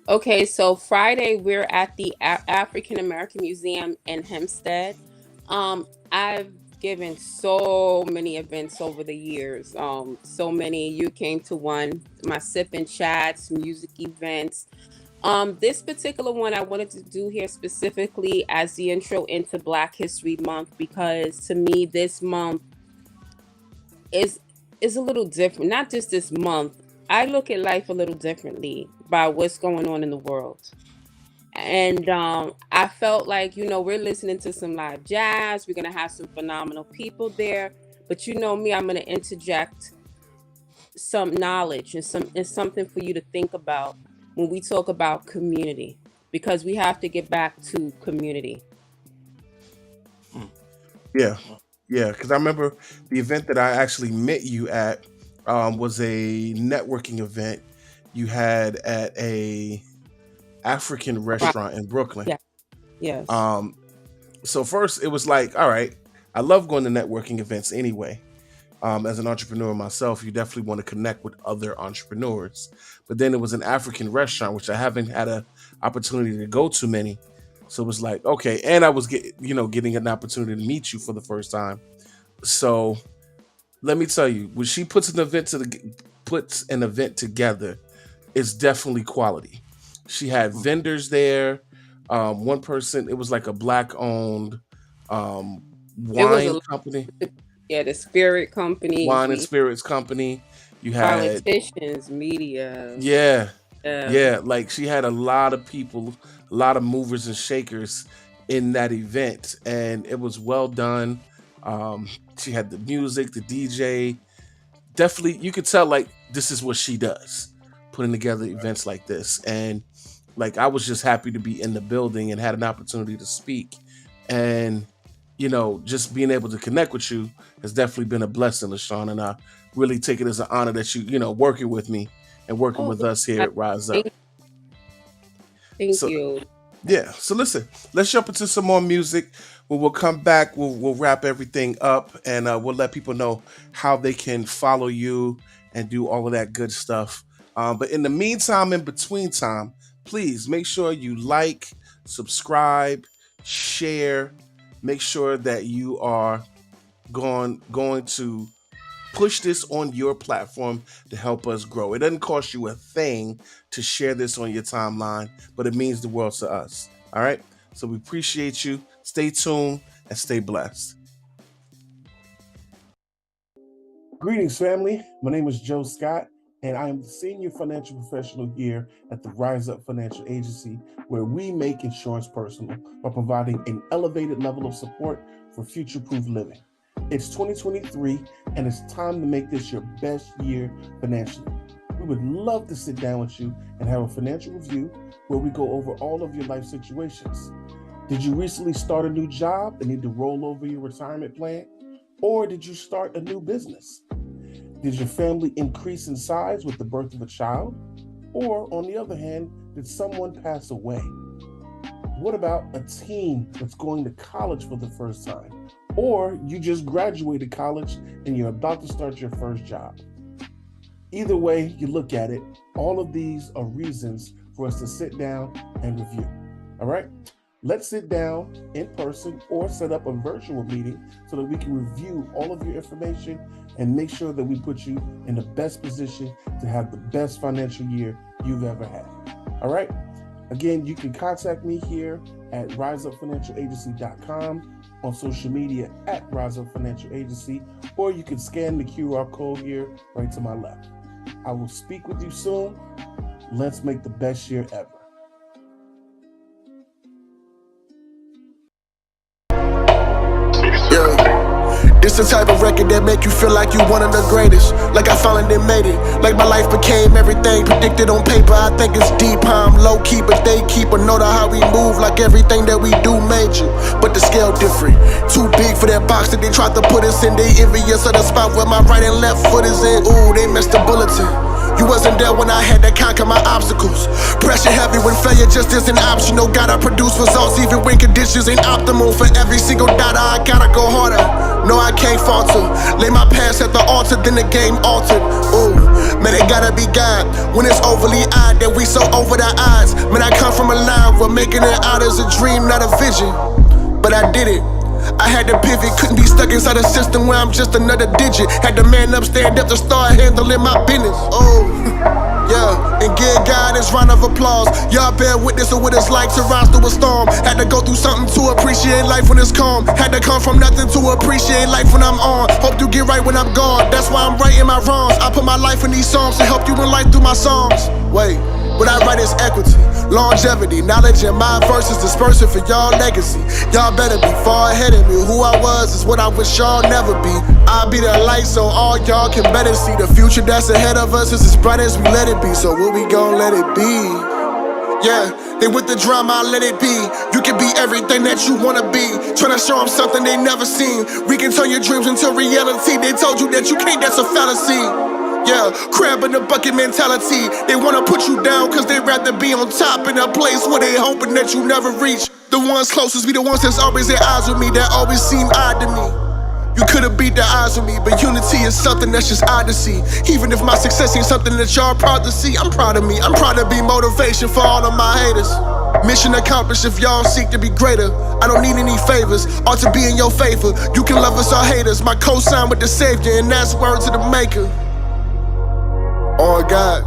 Okay, so Friday we're at the African American Museum in Hempstead. I've given so many events over the years. So many. You came to one, my sip and chats, music events. This particular one I wanted to do here specifically as the intro into Black History Month because to me this month is is a little different. Not just this month. I look at life a little differently by what's going on in the world. And I felt like, we're listening to some live jazz. We're gonna have some phenomenal people there. But you know me, I'm gonna interject some knowledge and something for you to think about when we talk about community, because we have to get back to community. Mm. Yeah, yeah. Because I remember the event that I actually met you at was a networking event you had at a African Right. restaurant in Brooklyn. Yeah. Yes. Um, so first it was like, all right, I love going to networking events anyway. As an entrepreneur myself, you definitely want to connect with other entrepreneurs. But then it was an African restaurant, which I haven't had a opportunity to go to many. So it was like, okay, and I was getting an opportunity to meet you for the first time. So let me tell you, when she puts an event together, it's definitely quality. She had vendors there. One person, it was like a black-owned It was wine company, the spirit companies, wine and spirits company. You had, politicians, media. yeah, Yeah. yeah, like she had a lot of people, a lot of movers and shakers in that event, and it was well done. She had the music, the DJ. Definitely, you could tell like this is what she does, putting together events like this. And like I was just happy to be in the building and had an opportunity to speak. And just being able to connect with you has definitely been a blessing, LaShawn. And I really take it as an honor that you working with me and working Oh, with us here at Rise Up. thank So you. yeah, so listen, let's jump into some more music. When we'll come back, we'll wrap everything up, and we'll let people know how they can follow you and do all of that good stuff. But in the meantime, in between time, please make sure you like, subscribe, share. Make sure that you are going to push this on your platform to help us grow. It doesn't cost you a thing to share this on your timeline, but it means the world to us. All right? So we appreciate you. Stay tuned and stay blessed. Greetings, family. My name is Joe Scott, and I am the senior financial professional here at the Rise Up Financial Agency, where we make insurance personal by providing an elevated level of support for future-proof living. It's 2023, and it's time to make this your best year financially. We would love to sit down with you and have a financial review where we go over all of your life situations. Did you recently start a new job and need to roll over your retirement plan? Or did you start a new business? Did your family increase in size with the birth of a child? Or, on the other hand, did someone pass away? What about a teen that's going to college for the first time? Or you just graduated college and you're about to start your first job? Either way you look at it, all of these are reasons for us to sit down and review. All right? Let's sit down in person or set up a virtual meeting so that we can review all of your information and make sure that we put you in the best position to have the best financial year you've ever had. All right? Again, you can contact me here at riseupfinancialagency.com, on social media at Rise Up Financial Agency, or you can scan the QR code here right to my left. I will speak with you soon. Let's make the best year ever. This the type of record that make you feel like you one of the greatest. Like I finally made it. Like my life became everything predicted on paper. I think it's deep, I'm low key, but they keep a note of how we move. Like everything that we do major, but the scale different. Too big for that box that they tried to put us in. They envious of the spot where my right and left foot is in. Ooh, they missed the bulletin. You wasn't there when I had to conquer my obstacles. Pressure heavy when failure just isn't optional. Gotta produce results even when conditions ain't optimal. For every single dollar I gotta go harder. No, I can't falter. Lay my past at the altar, then the game altered. Ooh, man, it gotta be God. When it's overly odd that we so over the odds. Man, I come from a line where making it out is a dream, not a vision. But I did it. I had to pivot, couldn't be stuck inside a system where I'm just another digit. Had to man up, stand up to start handling my business. Oh, yeah, and give God his round of applause. Y'all bear witness of what it's like to rise through a storm. Had to go through something to appreciate life when it's calm. Had to come from nothing to appreciate life when I'm on. Hope you get right when I'm gone, that's why I'm writing my wrongs. I put my life in these songs to help you in life through my songs. Wait, what I write is equity, longevity, knowledge in my verses dispersing for y'all legacy. Y'all better be far ahead of me. Who I was is what I wish y'all never be. I'll be the light so all y'all can better see. The future that's ahead of us is as bright as we let it be. So what we gon' let it be? Yeah, they with the drama, I let it be. You can be everything that you wanna be. Tryna show them something they never seen. We can turn your dreams into reality. They told you that you can't, that's a fallacy. Yeah, crab in the bucket mentality. They wanna put you down cause they'd rather be on top in a place where they hoping that you never reach. The ones closest be the ones that's always at odds with me, that always seem odd to me. You could've beat the odds with me, but unity is something that's just odd to see. Even if my success ain't something that y'all proud to see, I'm proud of me. I'm proud to be motivation for all of my haters. Mission accomplished if y'all seek to be greater. I don't need any favors, ought to be in your favor. You can love us or hate us, my co-sign with the Savior, and that's word to the Maker. Oh God.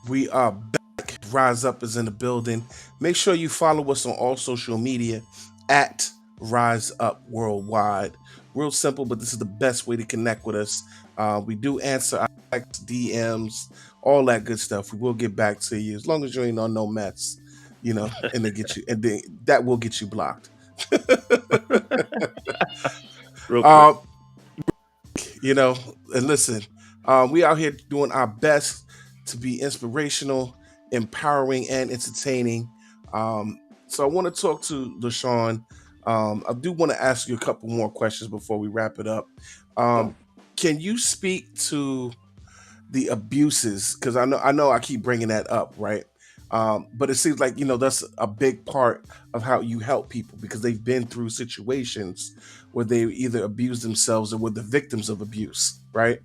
We are back. Rise Up is in the building. Make sure you follow us on all social media at Rise Up Worldwide. Real simple, but this is the best way to connect with us. We do answer our DMs, all that good stuff. We will get back to you as long as you ain't on no mess, and they get you, and then that will get you blocked. Real quick. uh, and listen, we out here doing our best to be inspirational, empowering, and entertaining. So I want to talk to LaShawn. I do want to ask you a couple more questions before we wrap it up. Can you speak to the abuses? Because I know I keep bringing that up, right? But it seems like that's a big part of how you help people because they've been through situations where they either abuse themselves or were the victims of abuse, right?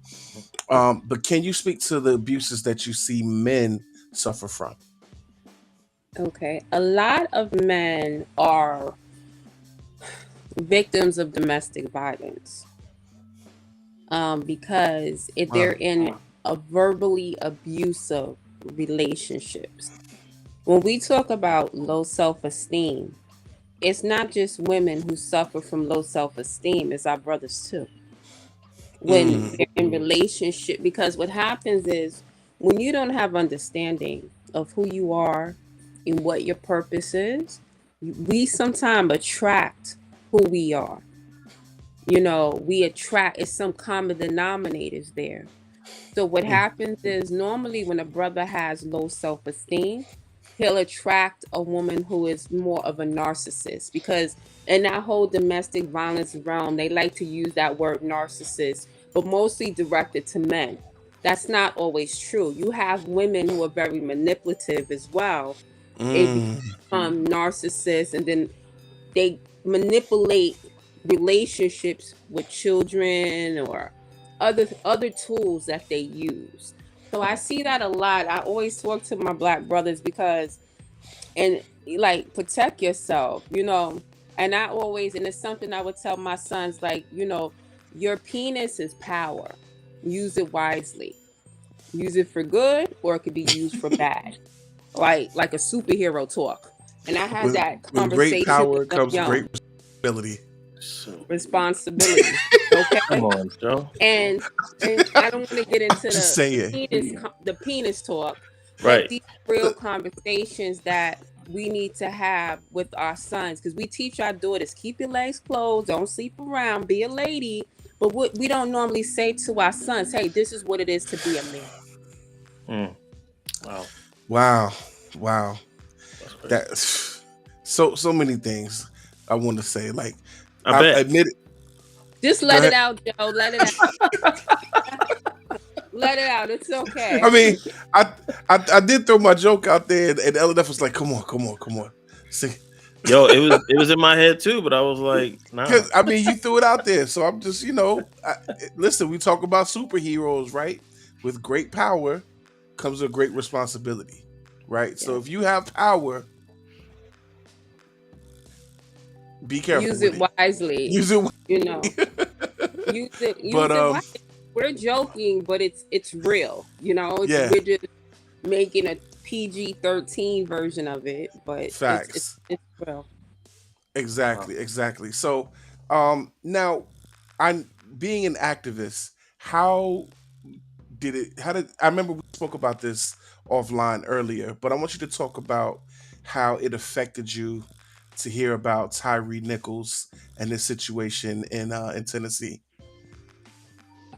But can you speak to the abuses that you see men suffer from? Okay. A lot of men are victims of domestic violence because if they're in a verbally abusive relationships. When we talk about low self-esteem, it's not just women who suffer from low self-esteem, it's our brothers too. When they're in relationship, because what happens is when you don't have understanding of who you are and what your purpose is, we sometimes attract who we are. We attract, it's some common denominators there. So what happens is normally when a brother has low self-esteem, he'll attract a woman who is more of a narcissist because in that whole domestic violence realm, they like to use that word narcissist, but mostly directed to men. That's not always true. You have women who are very manipulative as well. They become narcissists and then they manipulate relationships with children or other tools that they use. So I see that a lot. I always talk to my black brothers and protect yourself, and and it's something I would tell my sons, your penis is power. Use it wisely. Use it for good or it could be used for bad. Like a superhero talk. And I had that With conversation great power with them comes young. great responsibility. Responsibility. Okay. Come on, Joe. And I don't want to get into Just saying. the penis talk, Right. but these real conversations that we need to have with our sons because we teach our daughters keep your legs closed, don't sleep around, be a lady. But what we don't normally say to our sons, hey, this is what it is to be a man. Wow. Wow. That's crazy. That's so many things I want to say. Like I bet. admit it. Just let it out, Joe. Let it out. Let it out. It's okay. I mean, I did throw my joke out there, and LNF was like, "Come on." See, Yo, it was in my head too, but I was like, nah. because I mean, you threw it out there, so I'm just, listen. We talk about superheroes, right? With great power comes a great responsibility, right? So if you have power, be careful. Use it wisely. Use it. Use it wisely. We're joking, but it's real. We're just making a PG-13 version of it, but facts. It's real. Exactly. So, now, I'm being an activist. How did I remember we spoke about this offline earlier, but I want you to talk about how it affected you to hear about Tyree Nichols and this situation in Tennessee.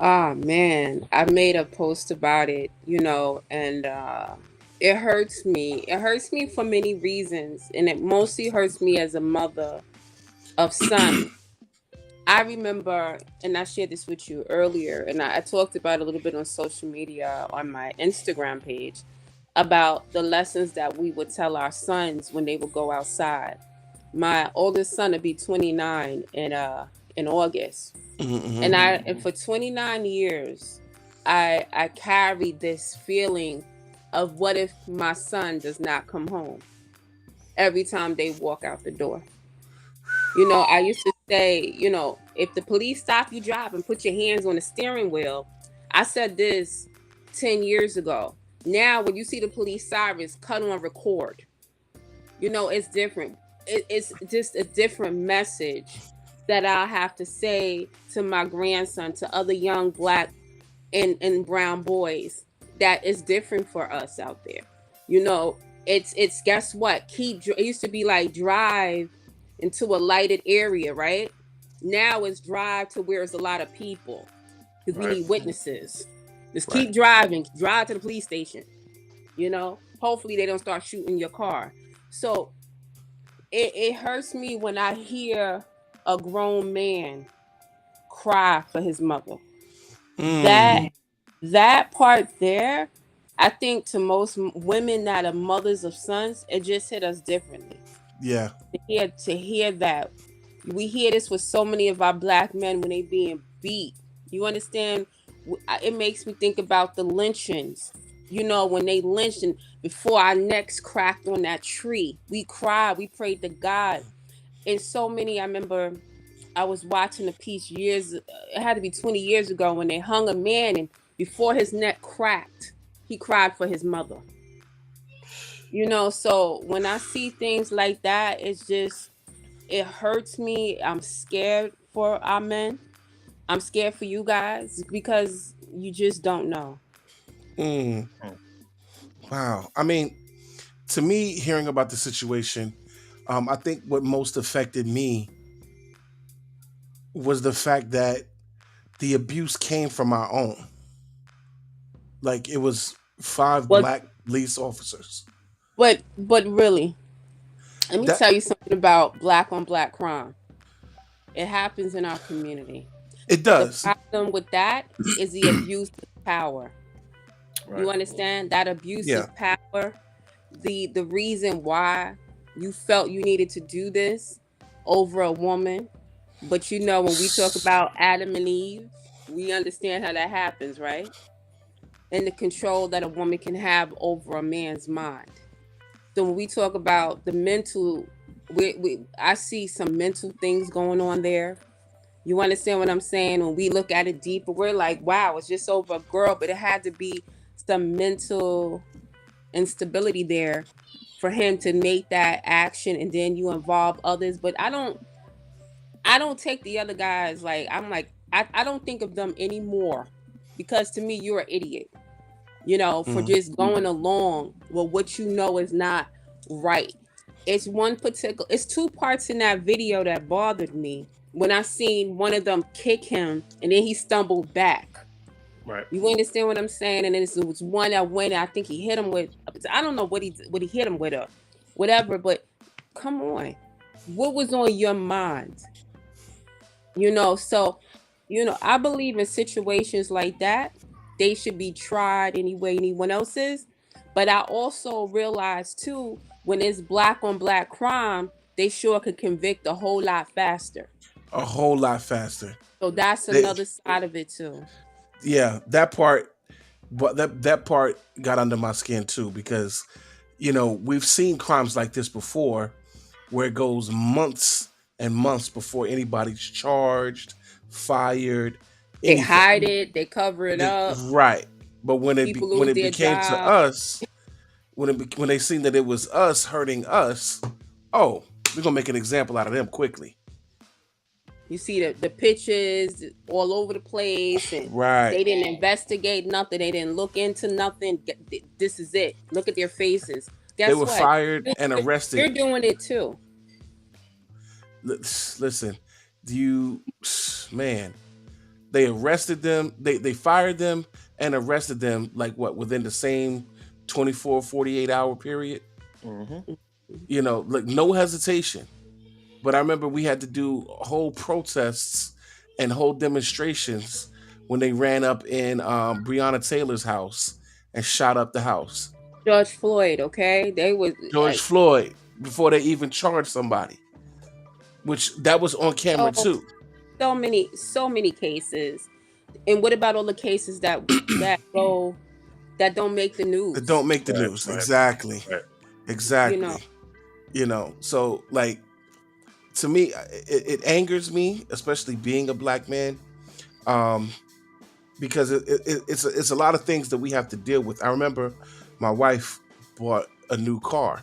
Oh man, I made a post about it, and it hurts me. It hurts me for many reasons, and it mostly hurts me as a mother of son. I remember, and I shared this with you earlier, and I talked about it a little bit on social media on my Instagram page about the lessons that we would tell our sons when they would go outside. My oldest son would be 29 in August. And for 29 years, I carried this feeling of what if my son does not come home every time they walk out the door. I used to say, if the police stop you driving, put your hands on the steering wheel. I said this 10 years ago. Now, when you see the police sirens, cut on record. It's different. It's just a different message that I'll have to say to my grandson, to other young black and brown boys, that is different for us out there. It's guess what? It used to be like drive into a lighted area, right? Now it's drive to where there's a lot of people because we Right. need witnesses. Just Right. keep driving, drive to the police station. Hopefully they don't start shooting your car. So it hurts me when I hear a grown man cry for his mother. Mm. That part there, I think to most women that are mothers of sons, it just hit us differently. Yeah. To hear that, we hear this with so many of our black men when they being beat. You understand? It makes me think about the lynchings. When they lynched and before our necks cracked on that tree, we cried, we prayed to God. And so many, I remember I was watching a piece it had to be 20 years ago when they hung a man and before his neck cracked, he cried for his mother. So when I see things like that, it hurts me. I'm scared for our men. I'm scared for you guys because you just don't know. Mm. Wow. I mean, to me, hearing about the situation, I think what most affected me was the fact that the abuse came from our own. Like it was 5 Well, black police officers. but really, let me That tell you something about black on black crime. It happens in our community. it The does. problem with that is the abuse of power. Right. You understand that abuse Yeah. of power? The reason why you felt you needed to do this over a woman, but when we talk about Adam and Eve, we understand how that happens, right? And the control that a woman can have over a man's mind. So when we talk about the mental, I see some mental things going on there. You understand what I'm saying? When we look at it deeper, we're like, wow, it's just over a girl, but it had to be some mental instability there for him to make that action, and then you involve others. But I don't take the other guys I don't think of them anymore because to me you're an idiot. For Mm. just going along with what is not right. It's two parts in that video that bothered me when I seen one of them kick him and then he stumbled back. Right. You understand what I'm saying? And then there was one that went, I think he hit him with, I don't know what he hit him with or whatever, but come on. What was on your mind? So, I believe in situations like that, they should be tried any way anyone else is. But I also realize too, when it's black on black crime, they sure could convict a whole lot faster. A whole lot faster. So that's They, another side of it too. yeah, that part, but that part got under my skin too because we've seen crimes like this before where it goes months and months before anybody's charged, fired, They anything. hide it, they cover it up. Right. But when People lose it their became to job. us, when they seen that it was us hurting us, oh, we're gonna make an example out of them quickly. You see the pictures all over the place, and Right. they didn't investigate nothing. They didn't look into nothing. This is it. Look at their faces. They Guess were what? fired and You're arrested. doing it too. Listen, man, they arrested them, they fired them and arrested them like what within the same 24, 48 hour period. Mm-hmm. Like no hesitation. But I remember we had to do whole protests and whole demonstrations when they ran up in Breonna Taylor's house and shot up the house. George Floyd, okay? They was George Floyd, before they even charged somebody, which that was on camera so too. so many cases. And what about all the cases that don't make the news? That don't make the news. Right. Exactly. Right. Exactly. So like, to me, it angers me, especially being a black man. because it's a lot of things that we have to deal with. I remember my wife bought a new car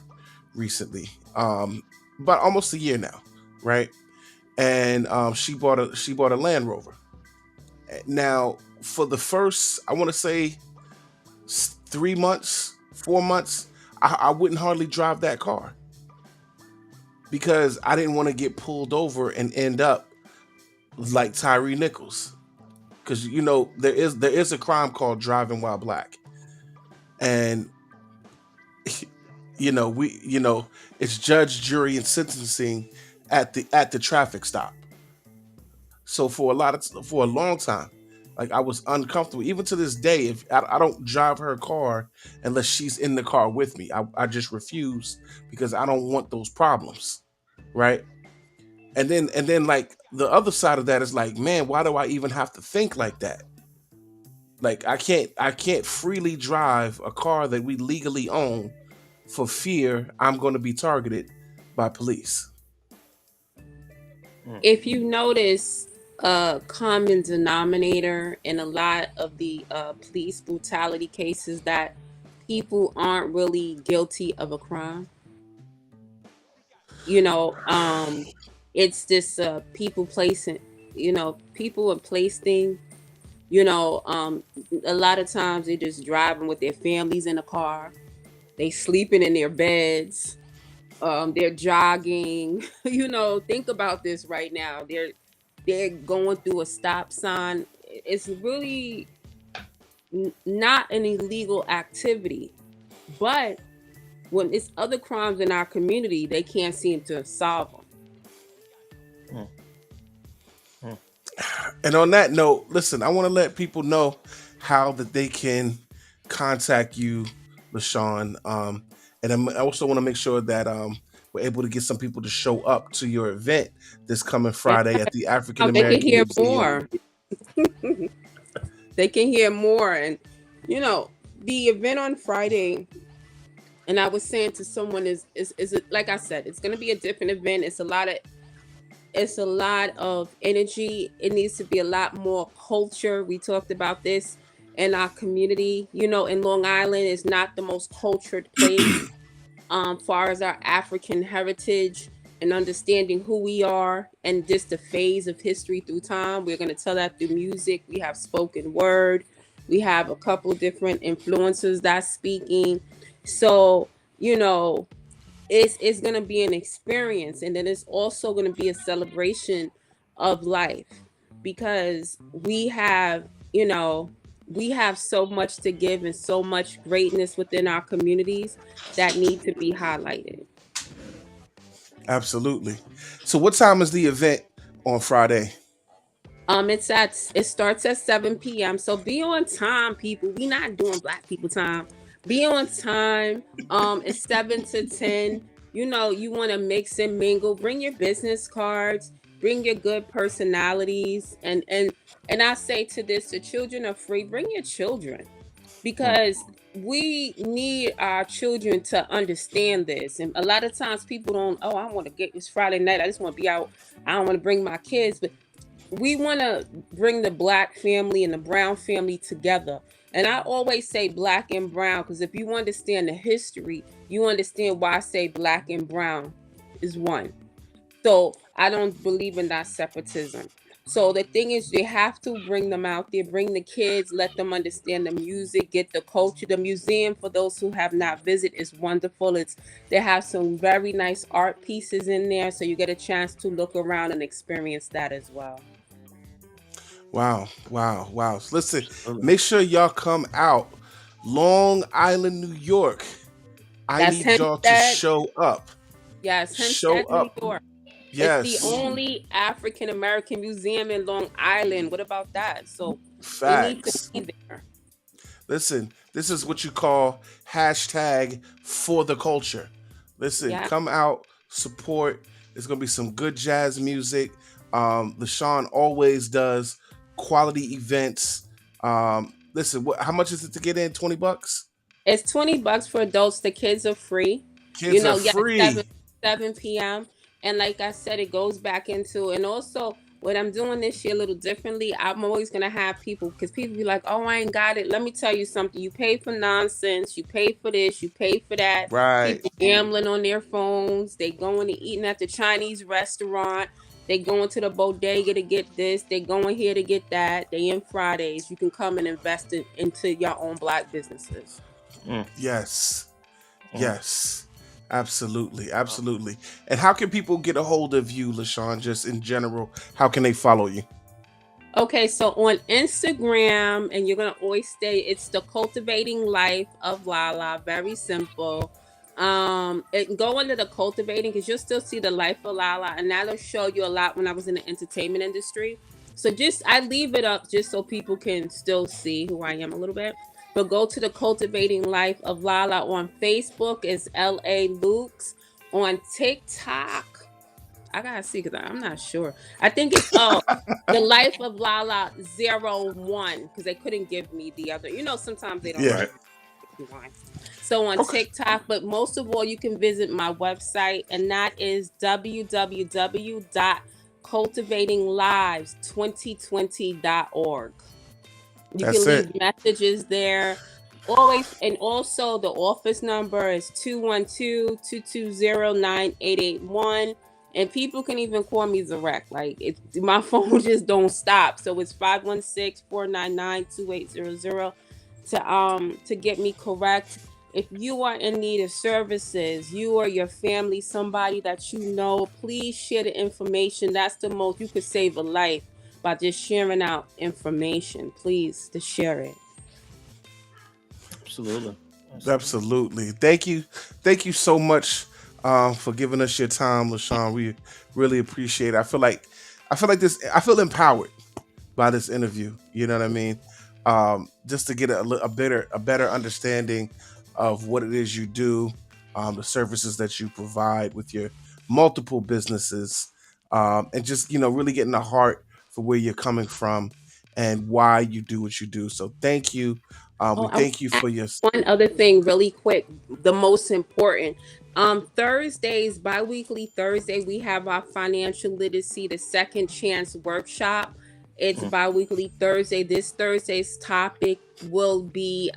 recently, about almost a year now, right? And she bought a Land Rover. Now, for the first, I want to say 3 months, 4 months, I wouldn't hardly drive that car because I didn't want to get pulled over and end up like Tyree Nichols. Because there is a crime called driving while black, and it's judge, jury, and sentencing at the traffic stop. So for a long time, like I was uncomfortable. Even to this day, if I don't drive her car unless she's in the car with me, I just refuse because I don't want those problems, right? And then like the other side of that is like, man, why do I even have to think like that? Like I can't freely drive a car that we legally own for fear I'm going to be targeted by police. If you notice, a common denominator in a lot of the police brutality cases that people aren't really guilty of a crime. You know, it's this people placing, people and place thing. A lot of times they just driving with their families in the car. They sleeping in their beds. They're jogging. Think about this right now. They're going through a stop sign. It's really not an illegal activity, but when it's other crimes in our community, they can't seem to solve them. Mm, mm. And on that note, listen, I want to let people know how that they can contact you, LaShawn. And I also want to make sure that we're able to get some people to show up to your event this coming Friday at the African Oh, they can American hear Museum. more. They can hear more. And, the event on Friday, and I was saying to someone like I said, it's going to be a different event. It's a lot of energy. It needs to be a lot more culture. We talked about this in our community. In Long Island is not the most cultured place, far as our African heritage and understanding who we are and just the phase of history through time. We're going to tell that through music. We have spoken word. We have a couple different influencers that's speaking. So, it's going to be an experience, and then it's also going to be a celebration of life, because we have so much to give and so much greatness within our communities that need to be highlighted. Absolutely. So what time is the event on Friday? It starts at 7 p.m. So be on time, people. We not doing black people time. Be on time. It's 7 to 10. You want to mix and mingle. Bring your business cards. Bring your good personalities. And I say to this, the children are free. Bring your children, because we need our children to understand this. And a lot of times people don't, oh, I want to get this Friday night. I just want to be out. I don't want to bring my kids. But we want to bring the black family and the brown family together. And I always say black and brown, because if you understand the history, you understand why I say black and brown is one. So I don't believe in that separatism. So the thing is, they have to bring them out there, bring the kids, let them understand the music, get the culture. The museum, for those who have not visited, is wonderful. They have some very nice art pieces in there, so you get a chance to look around and experience that as well. Wow, wow, wow. So listen, Okay. make sure y'all come out. Long Island, New York. I That's need y'all to Hempstead. show up. Yes, Show Hempstead, New up. York. It's Yes. the only African American museum in Long Island. What about that? So they need to Facts. be there. Listen, this is what you call hashtag for the culture. Listen, Yeah. come out, support. There's gonna be some good jazz music. LaShawn always does quality events. Listen, how much is it to get in? $20? It's $20 for adults. The kids are free. Kids are Yes, free. 7 p.m. And like I said, it goes back into, and also What I'm doing this year a little differently, I'm always gonna have people, because people be like, "Oh, I ain't got it." Let me tell you something. You pay for nonsense. You pay for this. You pay for that. Right. People gambling on their phones. They going to eating at the Chinese restaurant. They going to the bodega to get this. They going here to get that. They in Fridays. You can come and invest into your own Black businesses. Yes. Yes. Absolutely. Absolutely. And how can people get a hold of you, LaShawn, just in general? How can they follow you? Okay, so on Instagram, and you're gonna always stay, it's the Cultivating Life of Lala. Very simple. Go under the cultivating, because you'll still see the life of Lala, and that'll show you a lot when I was in the entertainment industry. So I leave it up just so people can still see who I am a little bit. But go to the Cultivating Life of Lala on Facebook. It's LA Lukes. On TikTok, I gotta see, because I'm not sure. I think it's the Life of Lala 01, because they couldn't give me the other. Sometimes they don't. Yeah. Why. So on TikTok, but most of all, you can visit my website, and that is www.cultivatinglives2020.org. You That's can leave it. messages there. Always, and also the office number is 212-220-9881. And people can even call me direct. Like, my phone just don't stop. So it's 516-499-2800 to get me correct. If you are in need of services, you or your family, somebody that you know, please share the information. That's the most you could save a life, by just sharing out information. Please, to share it. Absolutely. Absolutely. Thank you so much for giving us your time, LaShawn. We really appreciate it. I feel like I feel empowered by this interview. You know what I mean? Just to get a better understanding of what it is you do, the services that you provide with your multiple businesses, and just really getting the heart for where you're coming from and why you do what you do. So thank you. We thank you for your. One other thing, really quick, the most important. Thursdays, bi-weekly Thursday, we have our financial literacy, the second chance workshop. It's bi-weekly Thursday. This Thursday's topic will be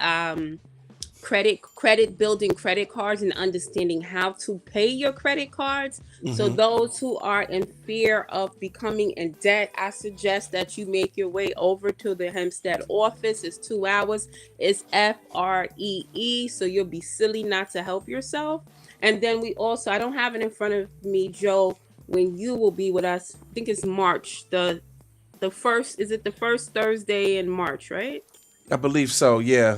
credit building credit cards and understanding how to pay your credit cards. So those who are in fear of becoming in debt, I suggest that you make your way over to the Hempstead office. It's 2 hours. It's FREE, so you'll be silly not to help yourself. And then we also, I don't have it in front of me, Joe, when you will be with us. I think it's March, the first, is it the first Thursday in March, right? I believe so. Yeah.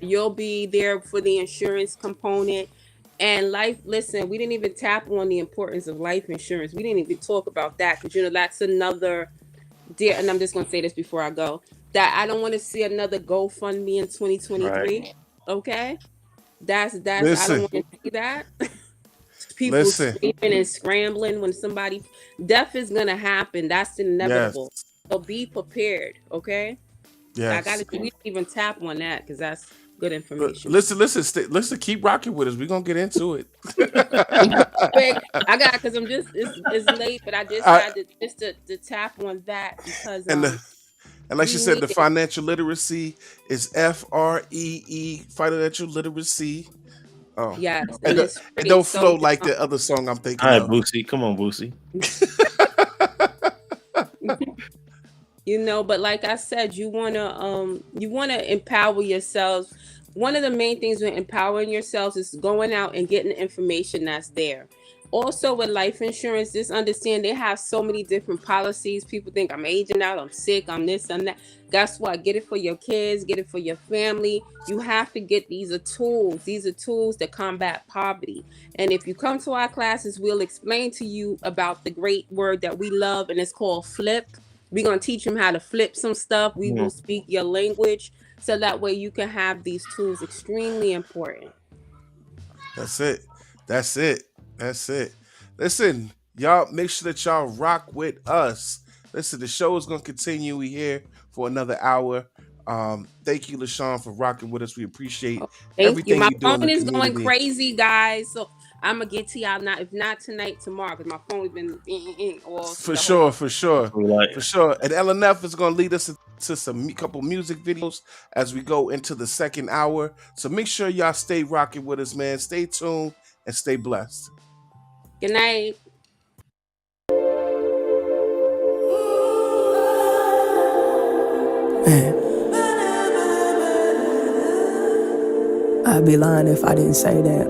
You'll be there for the insurance component. And listen, we didn't even tap on the importance of life insurance. We didn't even talk about that, because that's another dear. And I'm just gonna say this before I go, that I don't want to see another GoFundMe in 2023. Right. Okay, that's I Listen. don't want to see that. People screaming and scrambling when death is gonna happen. That's inevitable. Yes. So be prepared. Okay. Yes. We didn't even tap on that, because that's good information. Listen, keep rocking with us. We're gonna get into it. Quick, because I'm just it's late, but I just had to tap on that, because and like she said, the need it. financial literacy is FREE, financial literacy. Oh, Yes, and it's it free. don't So, flow like the other song I'm thinking All right, of. Boosie. Come on, Boosie. but like I said, you wanna empower yourselves. One of the main things with empowering yourselves is going out and getting the information that's there. Also, with life insurance, just understand they have so many different policies. People think I'm aging out, I'm sick, I'm this, I'm that. Guess what? Get it for your kids, get it for your family. You have to get these are tools. These are tools to combat poverty. And if you come to our classes, we'll explain to you about the great word that we love, and it's called flip. We're going to teach them how to flip some stuff. We will speak your language, so that way you can have these tools. Extremely important. That's it. Listen, y'all, make sure that y'all rock with us. Listen, the show is going to continue. We here for another hour. Thank you, LaShawn, for rocking with us. We appreciate Thank everything you. My you do in phone the is going community. crazy, guys. So I'm gonna get to y'all now. If not tonight, tomorrow, because my phone's been all For the sure, whole. for sure, Like, for sure. And LNF is going to lead us to some couple music videos as we go into the second hour. So make sure y'all stay rocking with us, man. Stay tuned and stay blessed. Good night. I'd be lying if I didn't say that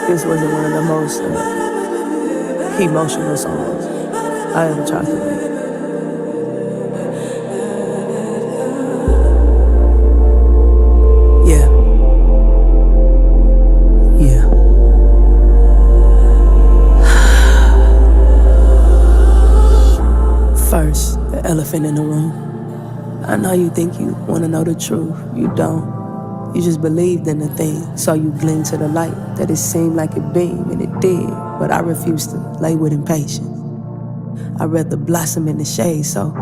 this wasn't one of the most emotional songs I ever tried to make. Yeah. Yeah. First, the elephant in the room. I know you think you want to know the truth. You don't. You just believed in the thing, so you gleamed to the light that it seemed like it beamed, and it did, but I refused to lay with impatience. I'd rather blossom in the shade, so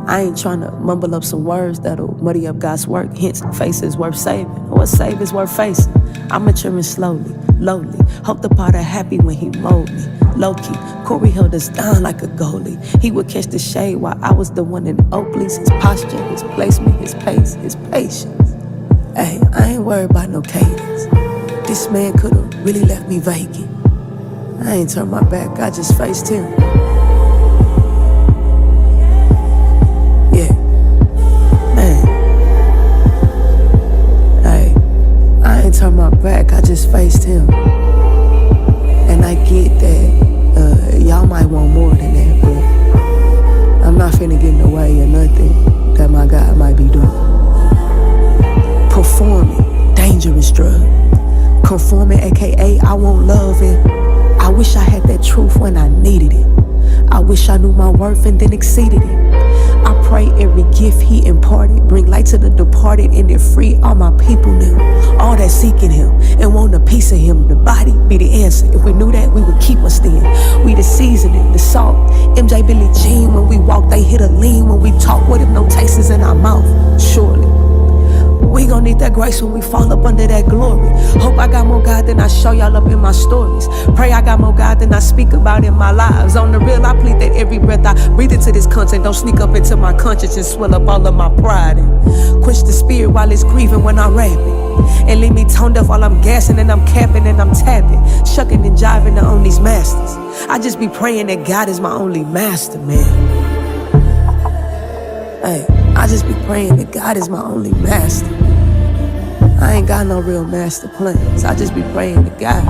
I ain't trying to mumble up some words that'll muddy up God's work. Hence, face is worth saving, or what save is worth facing. I'm maturing slowly, lowly. Hope the part of happy when he mold me. Low-key, Corey held us down like a goalie. He would catch the shade while I was the one in Oakley's. His posture, his placement, his pace, his patience. Hey, I ain't worried about no cadence. This man could've really left me vacant. I ain't turned my back, I just faced him. Yeah, man. Hey, I ain't turned my back, I just faced him. And I get that, y'all might want more than that, but I'm not finna get in the way of nothing that my God might be doing. Performing, dangerous drug. Conforming, aka I want love, and I wish I had that truth when I needed it. I wish I knew my worth and then exceeded it. I pray every gift he imparted bring light to the departed, and it free all my people now. All that seeking him and want a piece of him. The body be the answer. If we knew that, we would keep us then. We the seasoning, the salt. MJ, Billie Jean, when we walk, they hit a lean. When we talk, what if no taste is in our mouth? Surely we gon' need that grace when we fall up under that glory. Hope I got more God than I show y'all up in my stories. Pray I got more God than I speak about in my lives. On the real, I plead that every breath I breathe into this content don't sneak up into my conscience and swell up all of my pride and quench the spirit while it's grieving when I rap it. And leave me tone deaf while I'm gassing and I'm capping and I'm tapping, shucking and jiving on these masters. I just be praying that God is my only master, man. Hey, I just be praying that God is my only master. I ain't got no real master plans. I just be praying to God.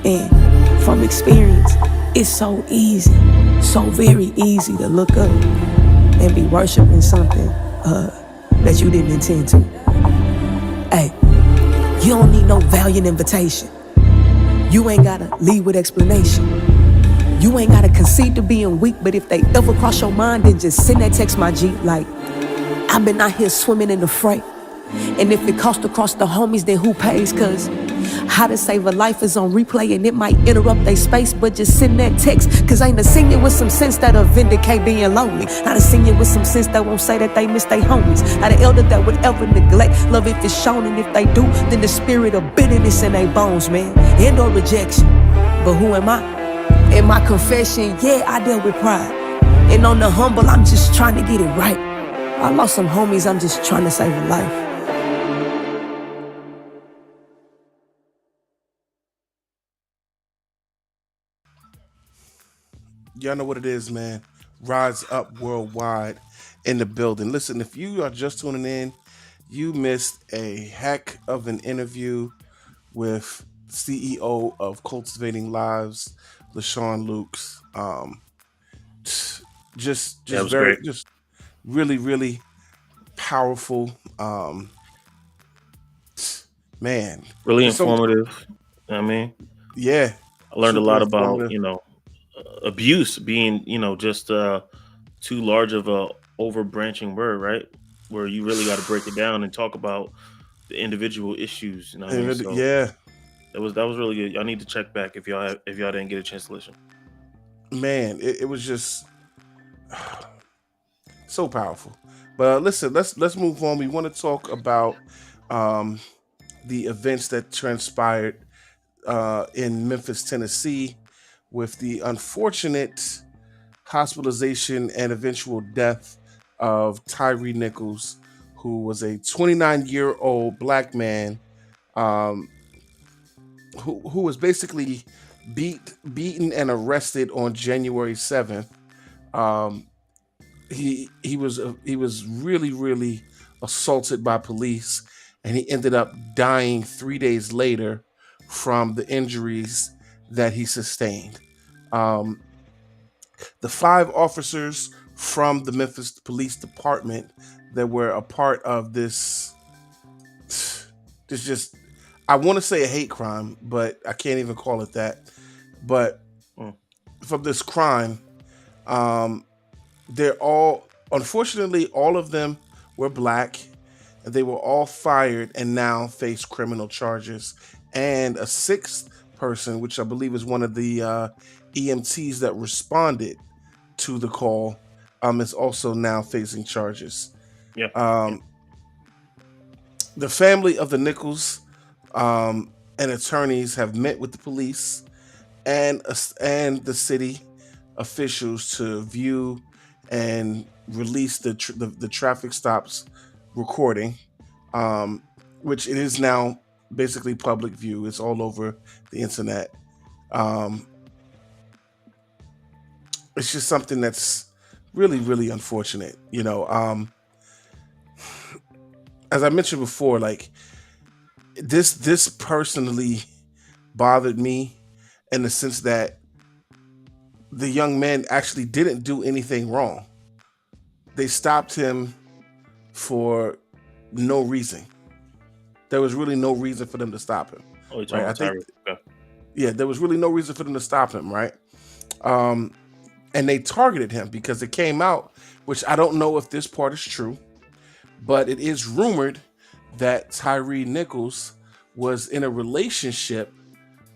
And from experience, it's so easy, so very easy to look up and be worshiping something that you didn't intend to. Hey, you don't need no valiant invitation. You ain't gotta lead with explanation. You ain't gotta concede to being weak, but if they ever cross your mind, then just send that text, my G. Like, I've been out here swimming in the freight. And if it costs across the homies, then who pays? Cause how to save a life is on replay, and it might interrupt their space, but just send that text. Cause ain't a senior with some sense that'll vindicate being lonely. Not a senior with some sense that won't say that they miss their homies. Not an elder that would ever neglect love if it's shown, and if they do, then the spirit of bitterness in their bones, man. And or rejection. But who am I? In my confession, yeah, I dealt with pride. And on the humble, I'm just trying to get it right. I lost some homies, I'm just trying to save a life. Y'all know what it is, man. Rise Up Worldwide in the building. Listen, if you are just tuning in, you missed a heck of an interview with CEO of Cultivating Lives, LaShawn Lukes. Just very, great. just really, really powerful. Man, Really There's so- informative. I mean, yeah, I learned a super lot about, informative. abuse being, just too large of a overbranching word, right? Where you really got to break it down and talk about the individual issues. You know what I mean? So Yeah, that was really good. Y'all need to check back if y'all didn't get a chance to listen. man, it was just so powerful. But listen, let's move on. We want to talk about the events that transpired in Memphis, Tennessee, with the unfortunate hospitalization and eventual death of Tyree Nichols, who was a 29-year-old black man um, who was basically beaten and arrested on January 7th. Um, he was really assaulted by police, and he ended up dying 3 days later from the injuries that he sustained. Um, the 5 officers from the Memphis Police Department that were a part of this just, I want to say a hate crime, but I can't even call it that. But Mm. from this crime, they're all, unfortunately, all of them were black. And they were all fired and now face criminal charges. And a 6th person, which I believe is one of the EMTs that responded to the call, is also now facing charges. Yeah. The family of the Nichols and attorneys have met with the police and the city officials to view and release the traffic stops recording, which it is now basically public view. It's all over the internet. It's just something that's really unfortunate. As I mentioned before, like this personally bothered me in the sense that the young man actually didn't do anything wrong. They stopped him for no reason. There was really no reason for them to stop him. Oh, you're talking Right? about Tyree. Okay. Yeah, there was really no reason for them to stop him, right? And they targeted him because it came out, which I don't know if this part is true, but it is rumored that Tyree Nichols was in a relationship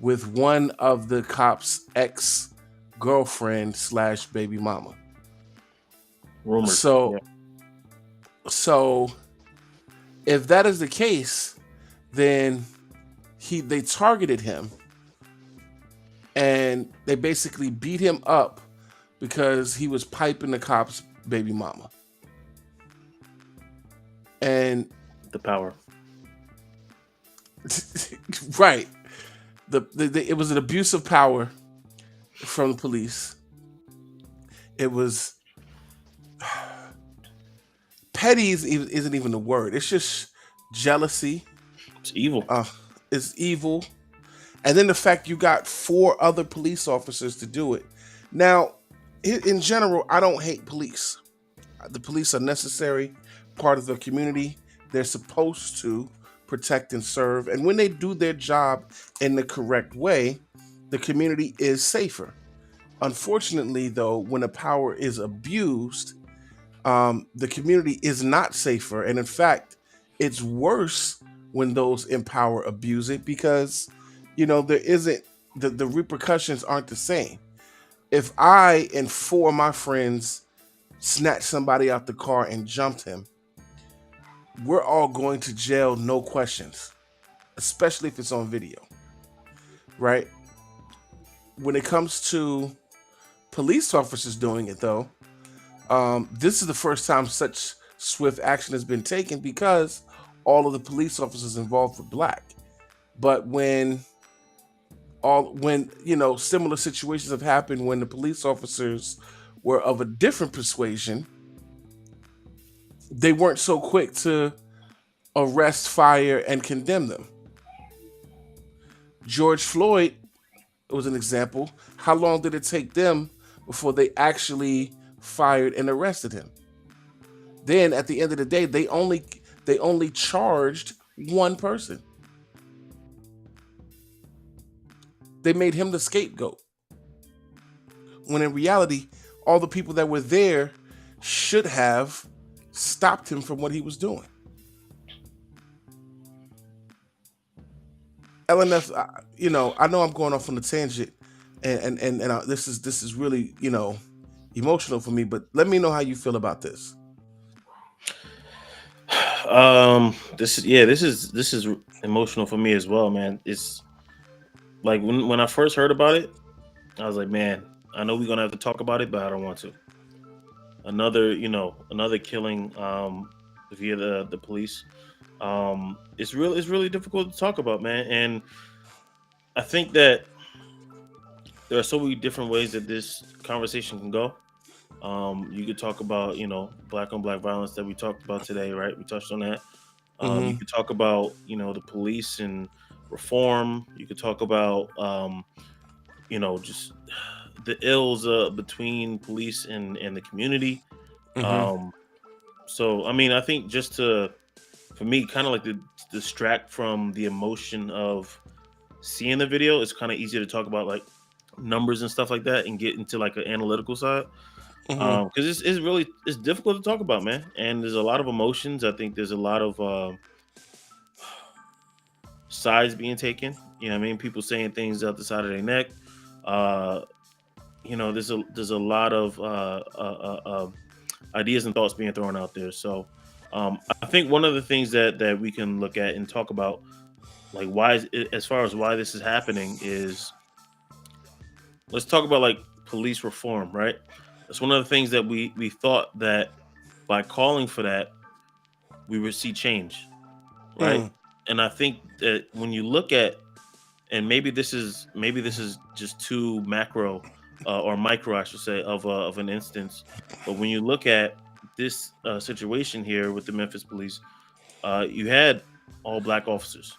with one of the cops' ex-girlfriend / baby mama. Rumored. So, Yeah. so if that is the case, then they targeted him and they basically beat him up because he was piping the cops' baby mama. And The power. right, it was an abuse of power from the police. It was petty isn't even the word. It's just jealousy. It's evil. It's evil. And then the fact you got 4 other police officers to do it. Now, in general, I don't hate police. The police are necessary part of the community. They're supposed to protect and serve. And when they do their job in the correct way, the community is safer. Unfortunately, though, when the power is abused, the community is not safer. And in fact, it's worse when those in power abuse it because, there isn't, the repercussions aren't the same. If I and 4 of my friends snatched somebody out the car and jumped him, we're all going to jail, no questions, especially if it's on video, right? When it comes to police officers doing it, though, this is the first time such swift action has been taken because all of the police officers involved were black. But when similar situations have happened when the police officers were of a different persuasion, they weren't so quick to arrest, fire, and condemn them. George Floyd was an example. How long did it take them before they actually fired and arrested him? Then at the end of the day, they only charged one person. They made him the scapegoat. When in reality, all the people that were there should have stopped him from what he was doing. LNF, I know I'm going off on a tangent, and this is really emotional for me. But let me know how you feel about this. This is emotional for me as well, man. It's Like when I first heard about it, I was like, man, I know we're gonna have to talk about it, but I don't want to. Another killing via the police. It's really difficult to talk about, man. And I think that there are so many different ways that this conversation can go. You could talk about, black on black violence that we talked about today, right? We touched on that. You Mhm. could talk about, the police and reform. You could talk about, just the ills between police and the community. Mhm. Um, so, I mean, I think for me, kind of like to distract from the emotion of seeing the video, it's kind of easy to talk about like numbers and stuff like that and get into like an analytical side. Mhm. Because it's difficult to talk about, man. And there's a lot of emotions. I think there's a lot of sides being taken. You know what I mean? People saying things out the side of their neck. Uh, there's a lot of ideas and thoughts being thrown out there. So I think one of the things that we can look at and talk about, like as far as why this is happening, is let's talk about like police reform, right? That's one of the things that we thought that by calling for that we would see change, right? Mm. And I think that when you look at, and maybe this is just too macro or micro, I should say, of an instance, but when you look at this situation here with the Memphis police, you had all black officers.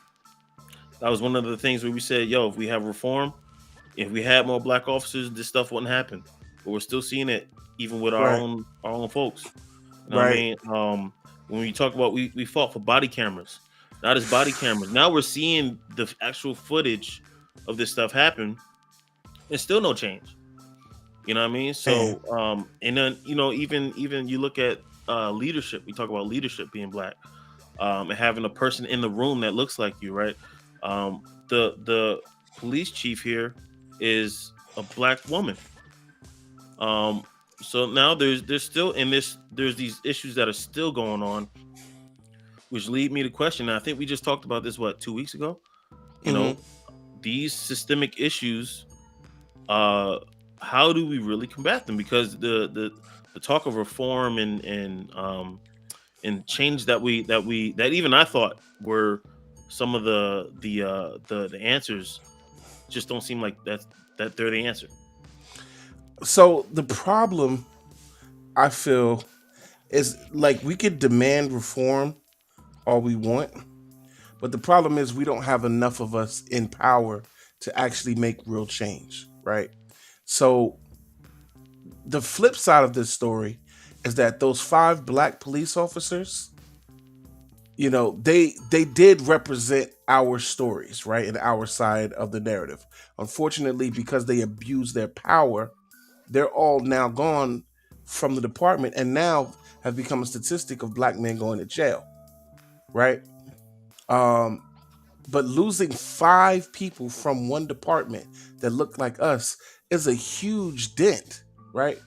That was one of the things where we said, "Yo, if we have reform, if we had more black officers, this stuff wouldn't happen." But we're still seeing it even with our Right. own folks. You know what I Right. mean? When we talk about we fought for body cameras, not as body cameras. Now we're seeing the actual footage of this stuff happen. There's still no change. You know what I mean? So, and then even you look at leadership. We talk about leadership being black, and having a person in the room that looks like you, right? The police chief here is a black woman. Um, so now there's still in this there's these issues that are still going on, which lead me to question. And I think we just talked about this 2 weeks ago. You Mhm. know, these systemic issues. How do we really combat them? Because the talk of reform and change that even I thought were some of the answers just don't seem like that they're the answer. So the problem I feel is like we could demand reform all we want, but the problem is we don't have enough of us in power to actually make real change, right? So the flip side of this story is that those 5 black police officers, they did represent our stories, right, and our side of the narrative. Unfortunately, because they abused their power, they're all now gone from the department and now have become a statistic of black men going to jail, right? Um, but losing 5 people from one department that look like us is a huge dent, right?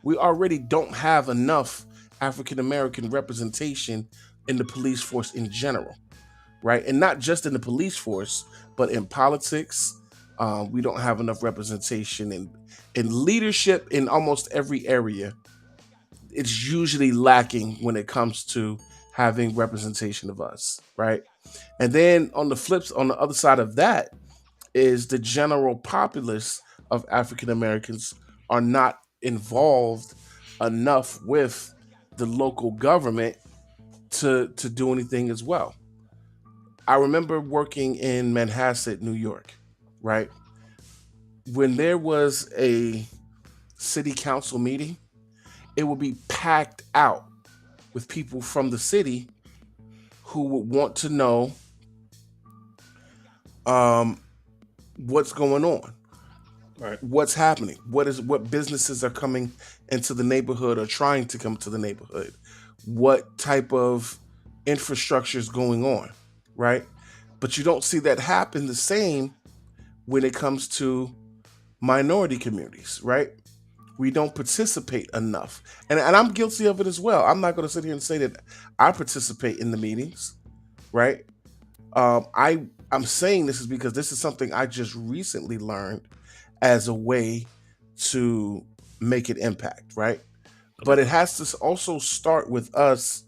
We already don't have enough African American representation in the police force in general, right? And not just in the police force, but in politics. We don't have enough representation in leadership in almost every area. It's usually lacking when it comes to having representation of us, right? And then on the other side of that is the general populace of African Americans are not involved enough with the local government to do anything as well. I remember working in Manhasset, New York, right? When there was a city council meeting, it would be packed out with people from the city who would want to know um, what's going on, Right. what's happening, what businesses are coming into the neighborhood or trying to come to the neighborhood, what type of infrastructure is going on, right? But you don't see that happen the same when it comes to minority communities, right? We don't participate enough. And I'm guilty of it as well. I'm not going to sit here and say that I participate in the meetings, right? I I'm saying this is because this is something I just recently learned as a way to make an impact, right? But it has to also start with us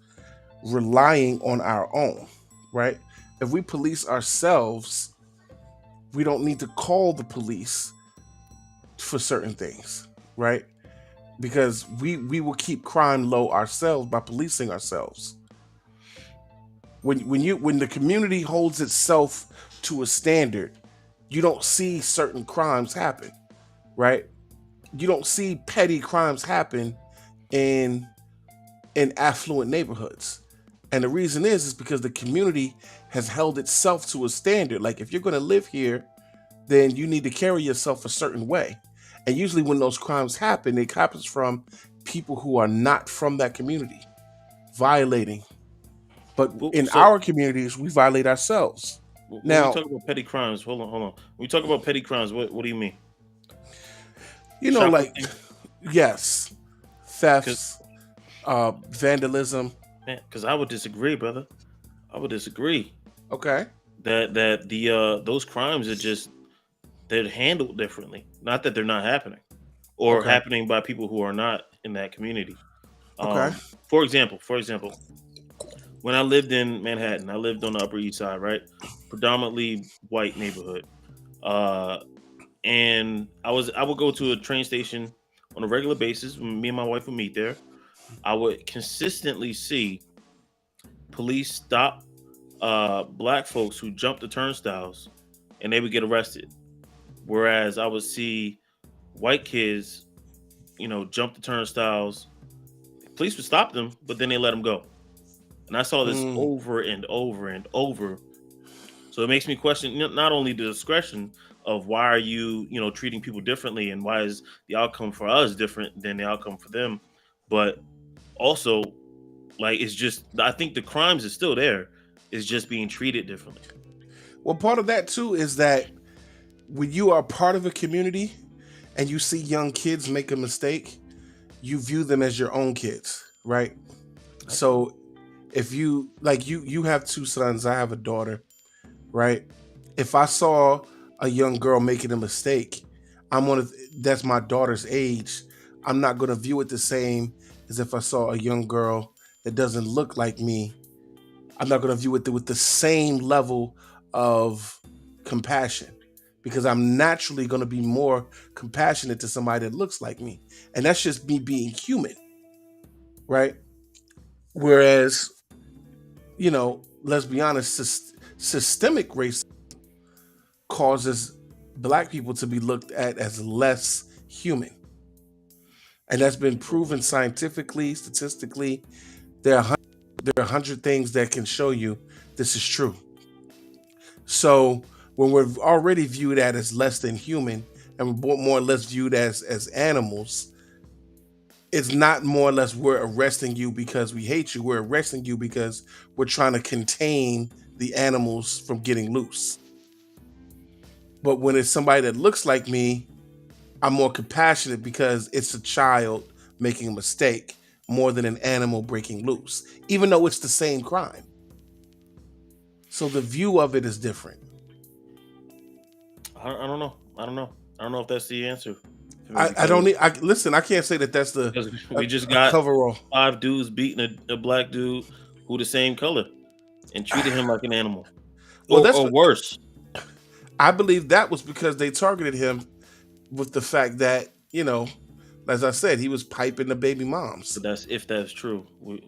relying on our own, right? If we police ourselves, we don't need to call the police for certain things, right? Because we will keep crime low ourselves by policing ourselves. When the community holds itself to a standard, you don't see certain crimes happen, right? You don't see petty crimes happen in affluent neighborhoods. And the reason is because the community has held itself to a standard. Like, if you're going to live here, then you need to carry yourself a certain way. And usually when those crimes happen, it happens from people who are not from that community violating. But in our communities, we violate ourselves. When Now, we talk about petty crimes, hold on. When we talk about petty crimes, what do you mean? you know, like, Shoplifting? yes, thefts, vandalism. Man, because I would disagree, brother. I would disagree Okay. that the those crimes are just they're handled differently. Not that they're not happening, or Okay. happening by people who are not in that community. Okay. For example, when I lived in Manhattan, I lived on the Upper East Side, right? Predominantly white neighborhood. And I would go to a train station on a regular basis. When me and my wife would meet there, I would consistently see police stop black folks who jumped the turnstiles, and they would get arrested. Whereas I would see white kids, jump the turnstiles. Police would stop them, but then they let them go. And I saw this over and over and over. So it makes me question not only the discretion of why are you, treating people differently, and why is the outcome for us different than the outcome for them, but also, like, it's just, I think the crimes is still there. It's just being treated differently. Well, part of that too is that when you are part of a community and you see young kids make a mistake, you view them as your own kids, right? So if you have two sons, I have a daughter, right? If I saw a young girl making a mistake, that's my daughter's age. I'm not going to view it the same as if I saw a young girl that doesn't look like me. I'm not going to view it with the same level of compassion, because I'm naturally going to be more compassionate to somebody that looks like me. And that's just me being human, right? Whereas, let's be honest, systemic racism causes black people to be looked at as less human. And that's been proven scientifically, statistically. There are 100 things that can show you this is true. So when we're already viewed as less than human, and we're more or less viewed as animals, it's not more or less we're arresting you because we hate you. We're arresting you because we're trying to contain the animals from getting loose. But when it's somebody that looks like me, I'm more compassionate because it's a child making a mistake more than an animal breaking loose, even though it's the same crime. So the view of it is different. I don't know. I don't know if that's the answer. Listen, I can't say that that's Because we just got coverall. 5 dudes beating a black dude who the same color and treated him like an animal, or worse. I believe that was because they targeted him with the fact that, as I said, he was piping the baby moms. But if that's true. We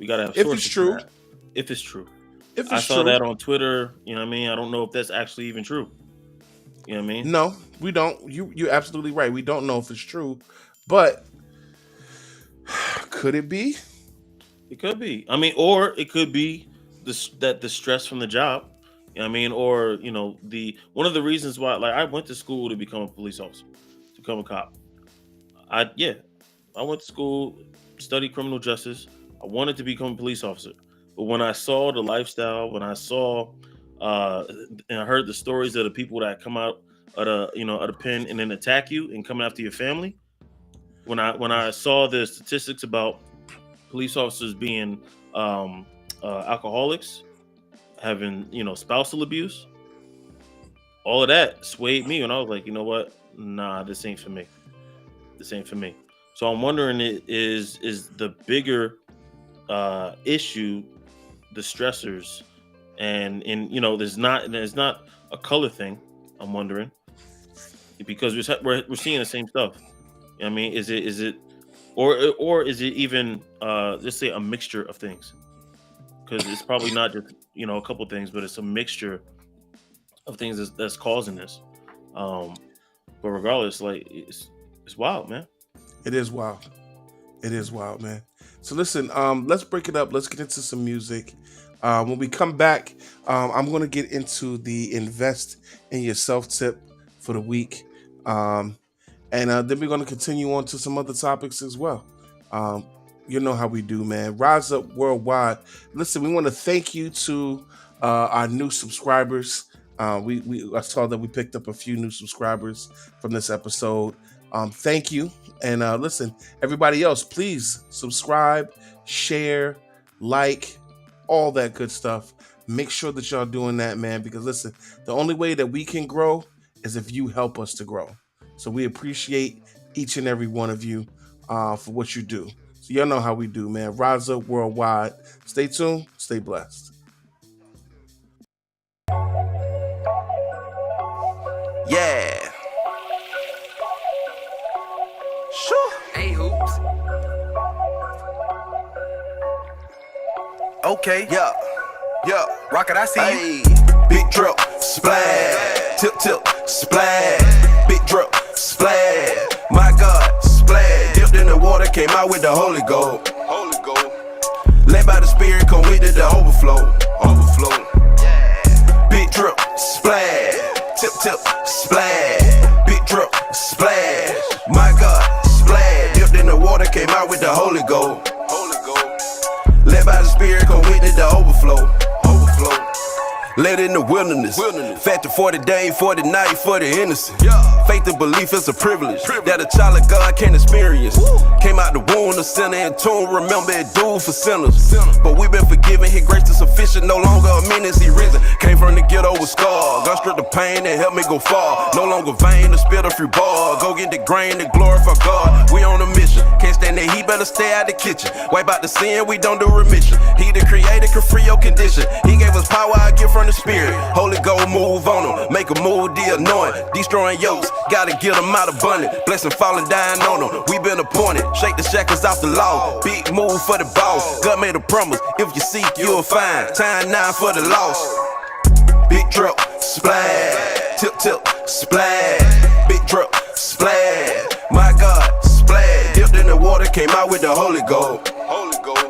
gotta have If sources it's true. for that. If it's true. If I it's saw true. that on Twitter. You know what I mean? I don't know if that's actually even true. You know what I mean? No, we don't. You're absolutely right. We don't know if it's true, but could it be? It could be. I mean, or it could be the stress from the job. You know what I mean? Or one of the reasons why, like, I went to school to become a police officer, to become a cop. I went to school, studied criminal justice. I wanted to become a police officer, but when I saw the lifestyle, when I saw and I heard the stories of the people that come out of the pen and then attack you and come after your family, when I saw the statistics about police officers being alcoholics, having spousal abuse, all of that swayed me, and I was like, you know what? Nah, this ain't for me. This ain't for me. So I'm wondering, is the bigger issue the stressors, and there's not a color thing. I'm wondering, because we're seeing the same stuff. You know what I mean, is it or is it even let's say a mixture of things? Because it's probably not just a couple things, but it's a mixture of things that's causing this. But regardless, like it's wild, man. It is wild. It is wild, man. So listen, let's break it up. Let's get into some music. When we come back, I'm going to get into the invest in yourself tip for the week. And then we're going to continue on to some other topics as well. You know how we do, man. Rise Up Worldwide. Listen, we want to thank you to our new subscribers. I saw that we picked up a few new subscribers from this episode. Thank you. And listen, everybody else, please subscribe, share, like, all that good stuff. Make sure that y'all doing that, man, because listen, the only way that we can grow is if you help us to grow. So we appreciate each and every one of you for what you do. So y'all know how we do, man. Rise Up Worldwide. Stay tuned. Stay blessed. Yeah. Sure. Hey, hoops. Okay. Yeah. Yeah. Rocket, I see you. Hey. Big drip, splash. Tip, splash. Big drip, splash. My God, splash. Dipped in the water, came out with the Holy Ghost. Holy Ghost. Led by the Spirit, come with the overflow. Overflow. Yeah. Big drip, splash. Tip, splash. Big drip, splash. My God, splash. Dipped in the water, came out with the Holy Ghost. Holy Ghost. Led by the Spirit, come with the overflow. Overflow. Led in the wilderness. Fasted 40 days, 40 nights for the innocent. Faith and belief is a privilege that a child of God can experience. Came out the womb, the sinner and tomb. Remember it, dude, for sinners. But we've been forgiven, His grace is sufficient. No longer a menace, He risen. Came from the ghetto with scars. God stripped the pain and helped me go far. No longer vain, to spit a few bars. Go get the grain to glorify God. We on a mission. Can't stand the heat, better stay out the kitchen. Wipe out the sin, we don't do remission. He the creator, can free your condition. He gave us power, I give from the Spirit. Holy Ghost, move on them. Make a move, the anointing. Destroying yokes, gotta get them out abundant. Blessing falling down on them. We been appointed. Shake the shackles off the law. Big move for the boss. God made a promise. If you seek, you'll find. Time 9 for the lost. Big drip, splash. Tip, splash. Big drip, splash. My God, splash. Dipped in the water, came out with the Holy Ghost. Holy Ghost.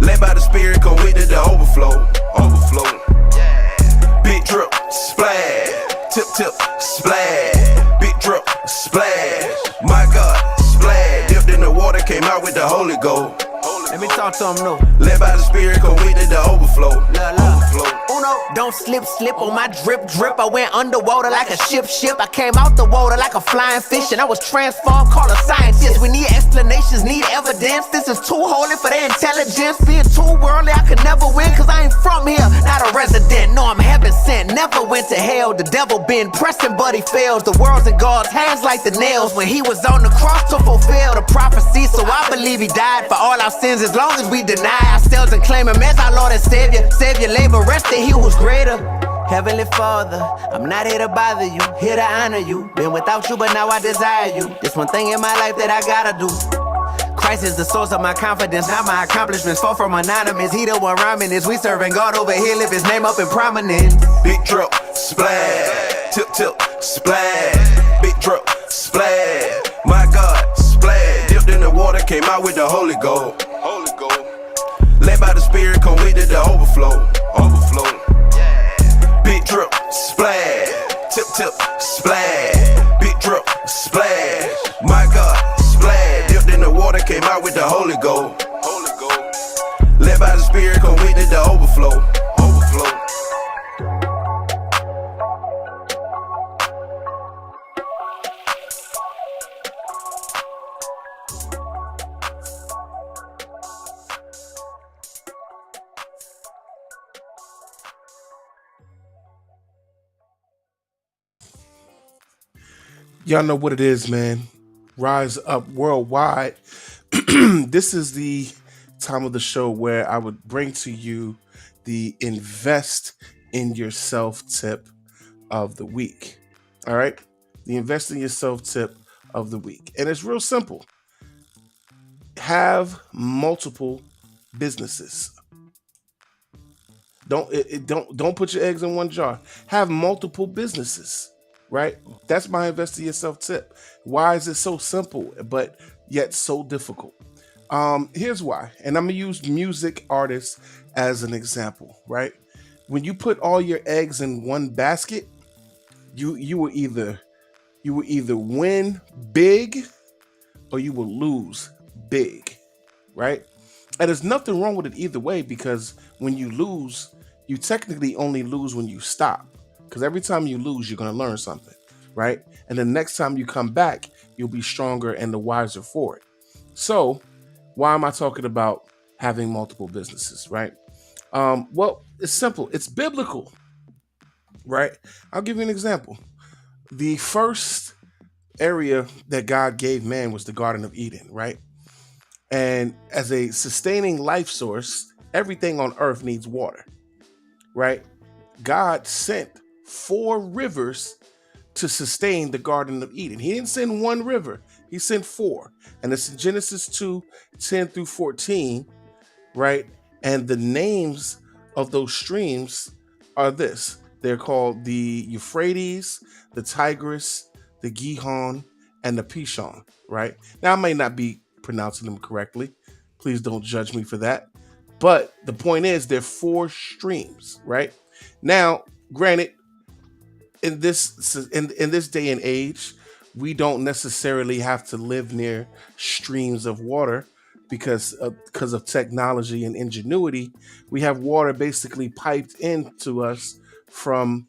Led by the Spirit, come with the overflow. Overflow. Big drip, splash. Tip, splash. Big drip, splash. My God, splash. Dipped in the water, came out with the Holy Ghost. Let me talk to him, no. Led by the Spirit, come with the overflow. Overflow. Uno, don't slip on my drip. I went underwater like a ship. I came out the water like a flying fish, and I was transformed, called a scientist. We need explanations, need evidence. This is too holy for their intelligence. Being too worldly, I could never win, cause I ain't from here, not a resident. No, I'm heaven sent, never went to hell. The devil been pressing, but he fails. The world's in God's hands like the nails. When he was on the cross to fulfill the prophecy, so I believe he died for all our sins. As long as we deny ourselves and claim him as our Lord and Savior. Savior, labor, rested, he was greater. Heavenly Father, I'm not here to bother you, here to honor you. Been without you, but now I desire you. There's one thing in my life that I gotta do. Christ is the source of my confidence, not my accomplishments. Far from anonymous, he the one rhyming this. We serving God over here, live his name up in prominence. Big drip, splash. Tip, splash. Big drip, splash. My God, splash. Dipped in the water, came out with the Holy Ghost. Holy Ghost. Led by the Spirit, come with the overflow. Overflow. Big drip, splash. Tip, splash. Big drip, splash. My God, splash. Dipped in the water, came out with the Holy Ghost. Holy Ghost. Led by the Spirit, come with the overflow. Overflow. Y'all know what it is, man. Rise Up Worldwide. This is the time of the show where I would bring to you the invest in yourself tip of the week. All right? The invest in yourself tip of the week. And it's real simple. Have multiple businesses. Don't put your eggs in one jar. Have multiple businesses, right? That's my invest in yourself tip. Why is it so simple but yet so difficult? Here's why, and I'm gonna use music artists as an example, right? When you put all your eggs in one basket, you will either win big or you will lose big, right? And there's nothing wrong with it either way, because when you lose, you technically only lose when you stop. Because every time you lose, you're going to learn something, right? And the next time you come back, you'll be stronger and the wiser for it. So why am I talking about having multiple businesses, right? Well, it's simple. It's biblical, right? I'll give you an example. The first area that God gave man was the Garden of Eden, right? And as a sustaining life source, everything on earth needs water, right? God sent 4 rivers to sustain the Garden of Eden. He didn't send one river, he sent 4. And it's in Genesis 2:10-14, right? And the names of those streams are this. They're called the Euphrates, the Tigris, the Gihon, and the Pishon, right? Now, I may not be pronouncing them correctly. Please don't judge me for that. But the point is, there are 4 streams, right? Now, granted, in this day and age, we don't necessarily have to live near streams of water because of technology and ingenuity. We have water basically piped into us from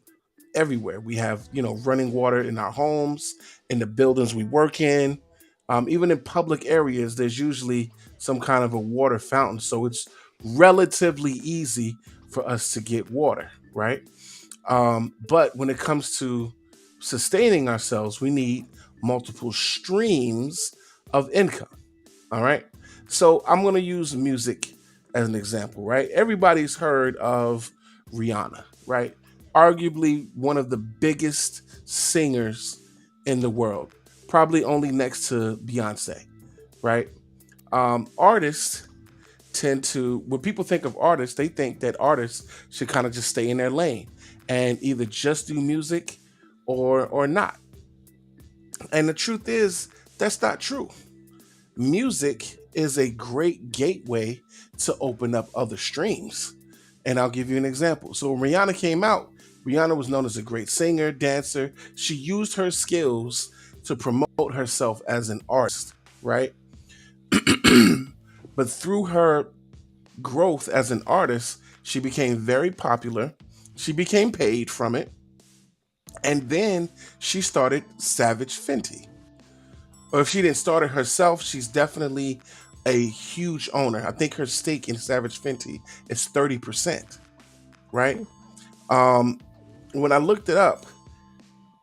everywhere. We have, running water in our homes, in the buildings we work in. Even in public areas, there's usually some kind of a water fountain. So it's relatively easy for us to get water, right? But when it comes to sustaining ourselves, we need multiple streams of income. All right. So I'm going to use music as an example, right? Everybody's heard of Rihanna, right? Arguably one of the biggest singers in the world, probably only next to Beyonce, right? Artists tend to, when people think of artists, they think that artists should kind of just stay in their lane and either just do music or not. And the truth is, that's not true. Music is a great gateway to open up other streams. And I'll give you an example. So when Rihanna came out, Rihanna was known as a great singer, dancer. She used her skills to promote herself as an artist, right? But through her growth as an artist, she became very popular. She became paid from it. And then she started Savage Fenty. Or if she didn't start it herself, she's definitely a huge owner. I think her stake in Savage Fenty is 30%, right? When I looked it up,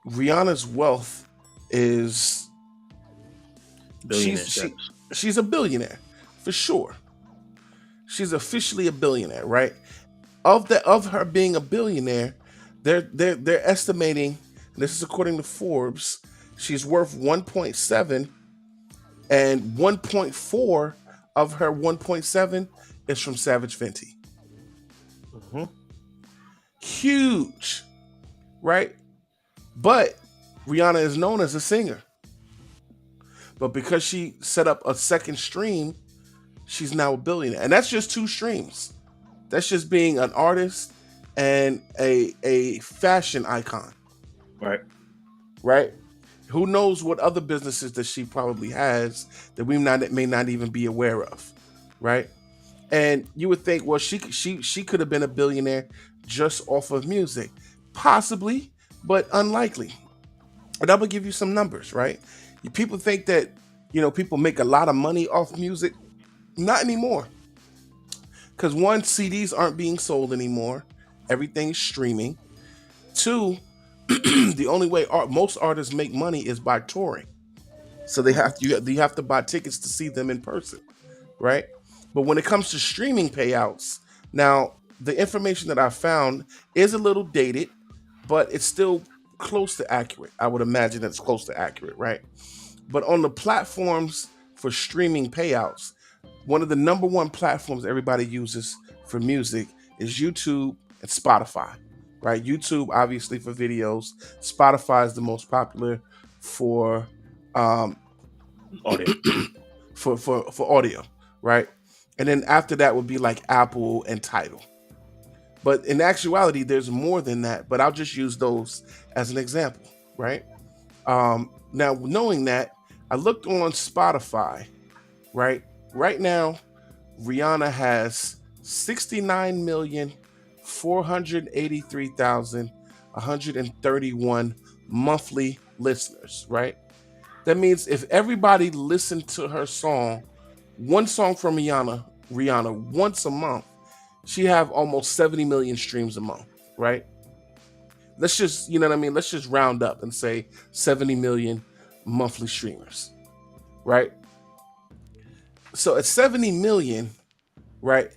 Rihanna's wealth is she's a billionaire for sure. She's officially a billionaire, right? Of her being a billionaire, they're estimating, this is according to Forbes, she's worth 1.7, and 1.4 of her 1.7 is from Savage Fenty. Mm-hmm. Huge, right? But Rihanna is known as a singer. But because she set up a second stream, she's now a billionaire. And that's just 2 streams. That's just being an artist and a fashion icon. Right. Right? Who knows what other businesses that she probably has that we may not even be aware of, right? And you would think, well, she could have been a billionaire just off of music, possibly, but unlikely. And I'm gonna give you some numbers, right? People think that people make a lot of money off music. Not anymore, because 1, CDs aren't being sold anymore. Everything's streaming. 2, the only way most artists make money is by touring. So you have to buy tickets to see them in person, right? But when it comes to streaming payouts, now the information that I found is a little dated, but it's still close to accurate. I would imagine it's close to accurate, right? But on the platforms for streaming payouts, one of the number one platforms everybody uses for music is YouTube and Spotify, right? YouTube, obviously, for videos. Spotify is the most popular for Audio. for audio, right? And then after that would be like Apple and Tidal. But in actuality, there's more than that. But I'll just use those as an example, right? Now, knowing that, I looked on Spotify, right? Right now, Rihanna has 69,483,131 monthly listeners, right? That means if everybody listened to her song, one song from Rihanna once a month, she have almost 70 million streams a month, right? Let's just, you know what I mean? Let's just round up and say 70 million monthly streamers, right? So at 70 million, right?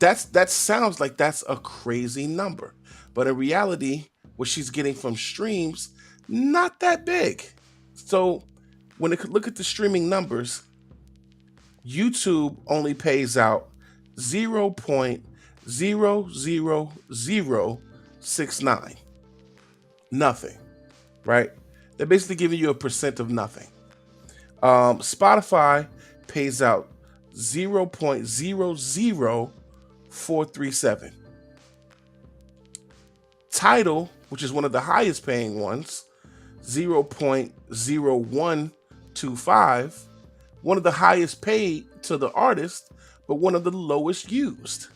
That sounds like that's a crazy number. But in reality, what she's getting from streams, not that big. So when it could look at the streaming numbers, YouTube only pays out 0.00069. Nothing, right? They're basically giving you a percent of nothing. Spotify pays out 0.00437. Tidal, which is one of the highest paying ones, 0.0125, one of the highest paid to the artist, but one of the lowest used.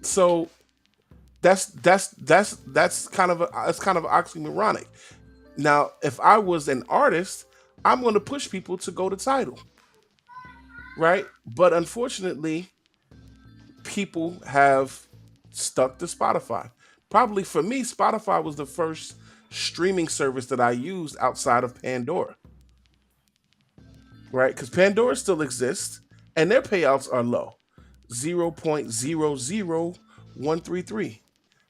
So that's kind of oxymoronic. Now, if I was an artist, I'm going to push people to go to Tidal, right? But unfortunately, people have stuck to Spotify. Probably for me, Spotify was the first streaming service that I used outside of Pandora, right? Because Pandora still exists and their payouts are low, 0.00133.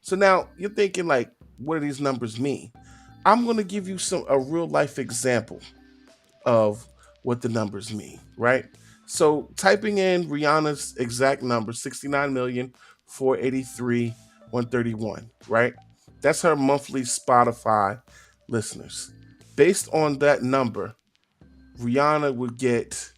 So now you're thinking, like, what do these numbers mean? I'm going to give you a real life example of what the numbers mean, right? So typing in Rihanna's exact number, 69,483,131, right? That's her monthly Spotify listeners. Based on that number, Rihanna would get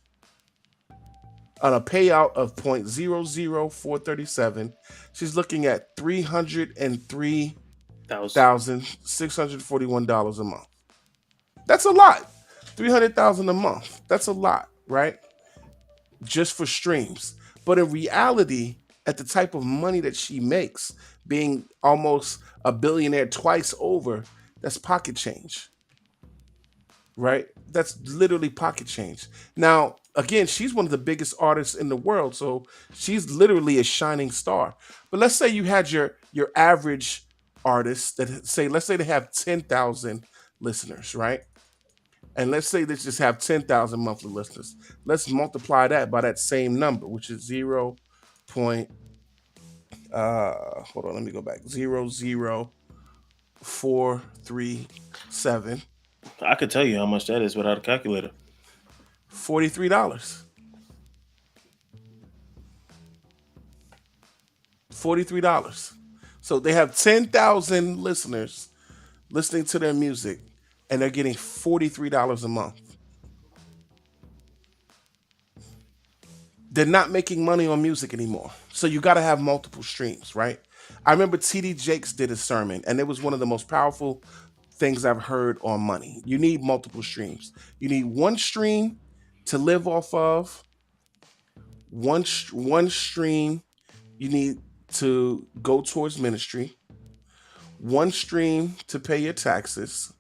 on a payout of 0.00437. She's looking at $303,641 a month. That's a lot. $300,000 a month. That's a lot, right? Just for streams. But in reality, at the type of money that she makes, being almost a billionaire twice over, that's pocket change, right? That's literally pocket change. Now, again, she's one of the biggest artists in the world, so she's literally a shining star. But let's say you had your average artist that let's say they have 10,000 listeners, right? And let's say they just have 10,000 monthly listeners. Let's multiply that by that same number, which is 0.437. I could tell you how much that is without a calculator. $43. $43. So they have 10,000 listeners listening to their music, and they're getting $43 a month. They're not making money on music anymore. So you got to have multiple streams, right? I remember TD Jakes did a sermon, and it was one of the most powerful things I've heard on money. You need multiple streams. You need one stream to live off of, one stream you need to go towards ministry, one stream to pay your taxes,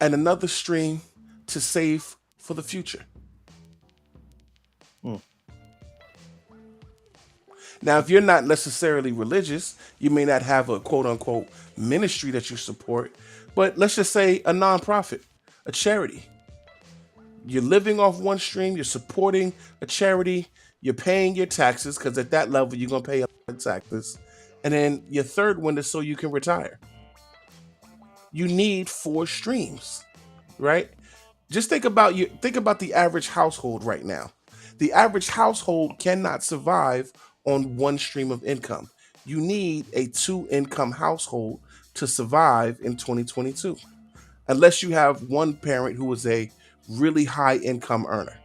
and another stream to save for the future. Now, if you're not necessarily religious, you may not have a quote unquote ministry that you support, but let's just say a nonprofit, a charity. You're living off one stream, you're supporting a charity, you're paying your taxes, because at that level, you're going to pay a lot of taxes. And then your third one is so you can retire. You need 4 streams, right? Just think about the average household right now. The average household cannot survive on one stream of income. You need a 2-income household to survive in 2022. Unless you have one parent who is a really high income earner,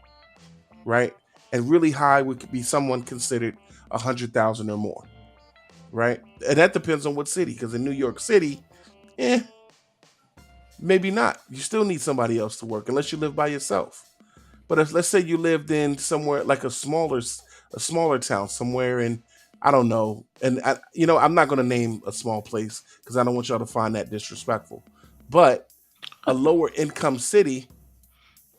right? And really high would be someone considered 100,000 or more, right? And that depends on what city, because in New York City, maybe not. You still need somebody else to work unless you live by yourself. But if, let's say you lived in somewhere like a smaller town, somewhere in, I don't know, and I'm not going to name a small place because I don't want y'all to find that disrespectful. But a lower income city,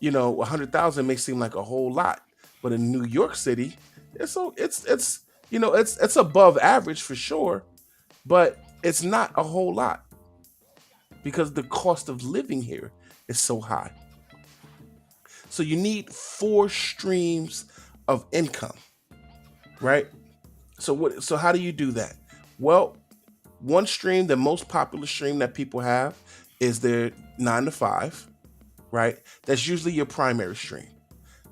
100,000 may seem like a whole lot, but in New York City, it's above average for sure, but it's not a whole lot because the cost of living here is so high. So you need 4 streams of income, right? So how do you do that? Well, one stream, the most popular stream that people have is their 9 to 5, right? That's usually your primary stream.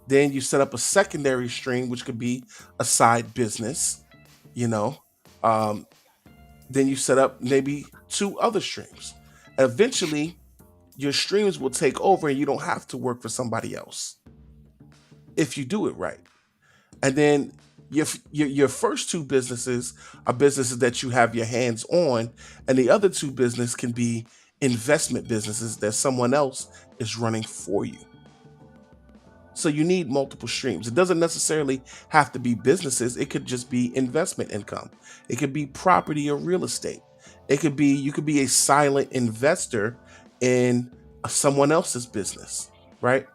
Then you set up a secondary stream, which could be a side business, Then you set up maybe 2 other streams. Eventually, your streams will take over and you don't have to work for somebody else if you do it right. And then your first 2 businesses are businesses that you have your hands on, and the other 2 businesses can be investment businesses that someone else is running for you. So you need multiple streams. It doesn't necessarily have to be businesses. It could just be investment income. It could be property or real estate. You could be a silent investor in someone else's business, right?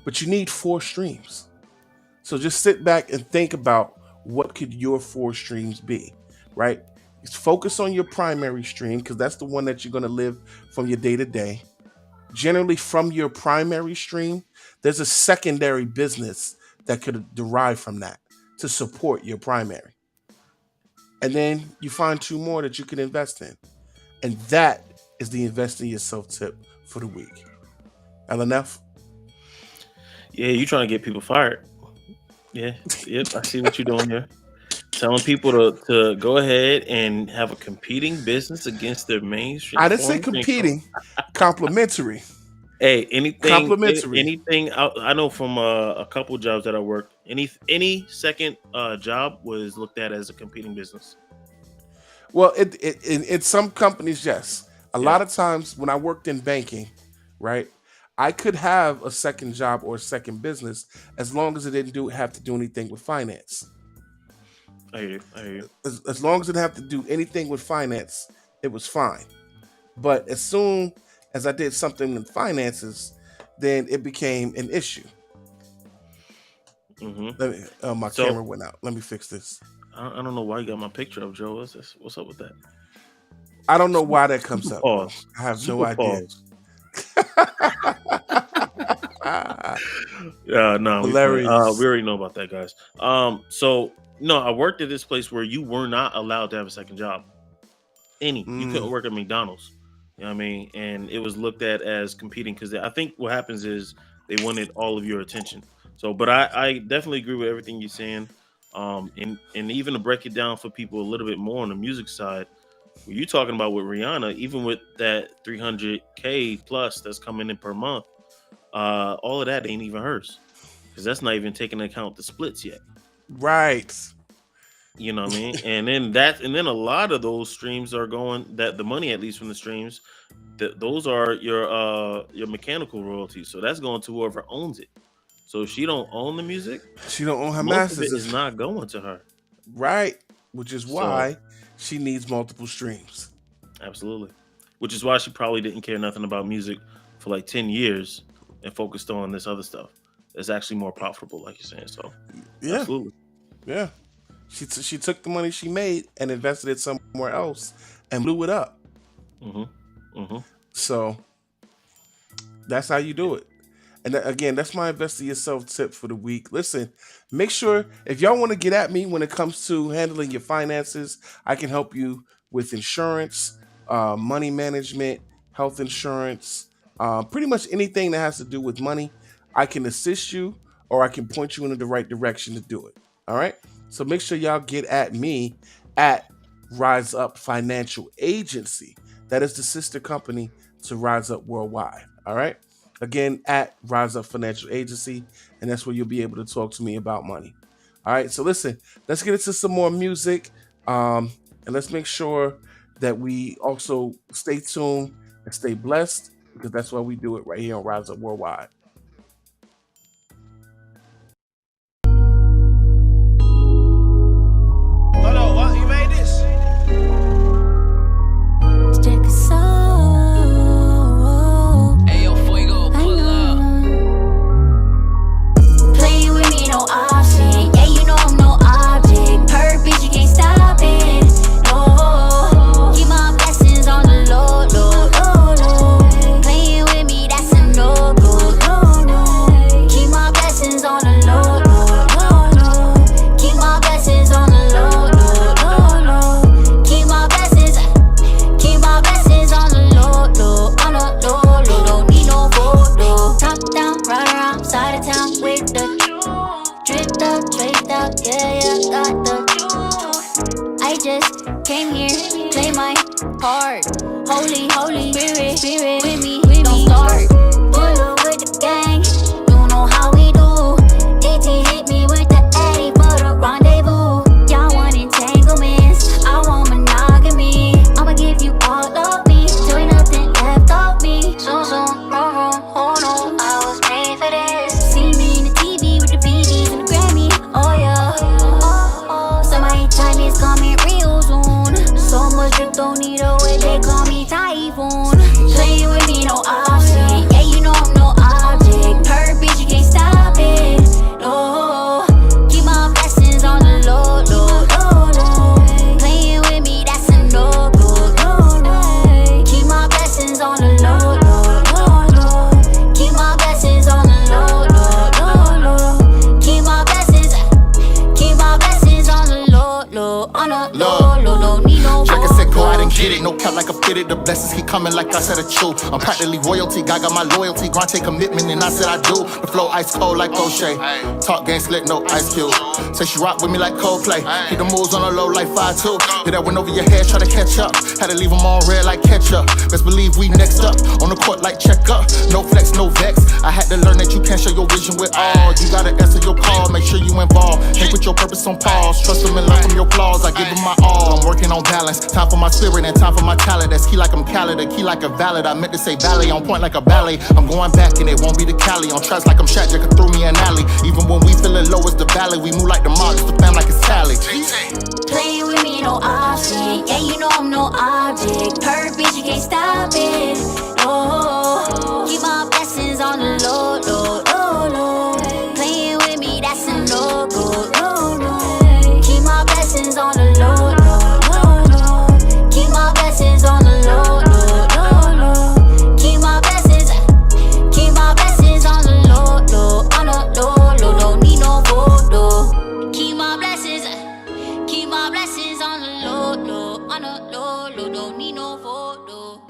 But you need 4 streams. So just sit back and think about what could your 4 streams be, right? Just focus on your primary stream because that's the one that you're going to live from your day to day. Generally, from your primary stream, there's a secondary business that could derive from that to support your primary. And then you find 2 more that you can invest in. And that is the invest in yourself tip for the week. LNF? Yeah, you trying to get people fired. Yeah, yep, I see what you're doing here. Telling people to go ahead and have a competing business against their mainstream. I didn't say competing, complimentary. Hey, anything complimentary. Anything I know from a couple jobs that I worked, any second job was looked at as a competing business. Well, in some companies, yes. A lot of times when I worked in banking, right, I could have a second job or a second business as long as it didn't have to do anything with finance. I hear you. As long as it didn't have to do anything with finance, it was fine. But as soon as I did something in finances, then it became an issue. Mm-hmm. My camera went out. Let me fix this. I don't know why you got my picture up, Joe. What's up with that? I don't know why that comes up. Pause. I have no idea. No, hilarious. We already know about that, guys. I worked at this place where you were not allowed to have a second job. You couldn't work at McDonald's. You know what I mean? And it was looked at as competing because I think what happens is they wanted all of your attention. So, but I definitely agree with everything you're saying. And even to break it down for people a little bit more on the music side, what you're talking about with Rihanna, even with that 300K plus that's coming in per month, all of that ain't even hers because that's not even taking into account the splits yet. Right. You know what I mean? and then a lot of those streams are going that the money, at least from the streams, those are your mechanical royalties. So that's going to whoever owns it. So if she don't own the music, she don't own her most masters. of it is not going to her. Right. Which is why she needs multiple streams. Absolutely. Which is why she probably didn't care nothing about music for like 10 years and focused on this other stuff. It's actually more profitable, like you're saying. So yeah. Absolutely. Yeah. She took the money she made and invested it somewhere else and blew it up. So that's how you do it. And again, that's my Invest in Yourself tip for the week. Listen, make sure if y'all want to get at me when it comes to handling your finances, I can help you with insurance, money management, health insurance, pretty much anything that has to do with money. I can assist you, or I can point you in the right direction to do it. All right. So make sure y'all get at me at Rise Up Financial Agency. That is the sister company to Rise Up Worldwide. All right. Again, at Rise Up Financial Agency, and that's where you'll be able to talk to me about money. All right, so listen, let's get into some more music, and let's make sure that we also stay tuned and stay blessed, because that's why we do it right here on Rise Up Worldwide. Hold on, what? You made this? Coming like I said a chew. I'm practically royalty, God got my loyalty. Grant commitment, and I said I do. The flow ice cold like O'Shea. Talk game slick, no ice cube. Say she rock with me like Coldplay. Hit the moves on a low like 5'2". Hit that one over your head, try to catch up. Had to leave them all red like ketchup. Best believe we next up. On the court like check up. No flex, no vex. I had to learn that you can't show your vision with all. You gotta answer your call, make sure you involved. Can't put your purpose on pause. Trust them and learn from your flaws. I give them my all. I'm working on balance. Time for my spirit and time for my talent. That's key like I'm Khaled, key like a valid. I meant to say ballet, on point like a ballet. I'm going back and it won't be the Cali. On tracks like I'm Shaq, Jack threw me an alley. Even when we feeling low as the valley, we move like the mob, it's the fam like it's Cali. Playing with me, no option. Yeah, you know I'm no object. Purpose, you can't stop it. No, keep my blessings on the low, low, low, low. Playing with me, that's a no go, no, no. Keep my blessings on the low, low, low, low. Keep my blessings on the low, low, low, low. Keep my blessings on the low, low, on the low, low. Don't need no photo. Keep my blessings on the low, low, on the low, low. Don't need no photo.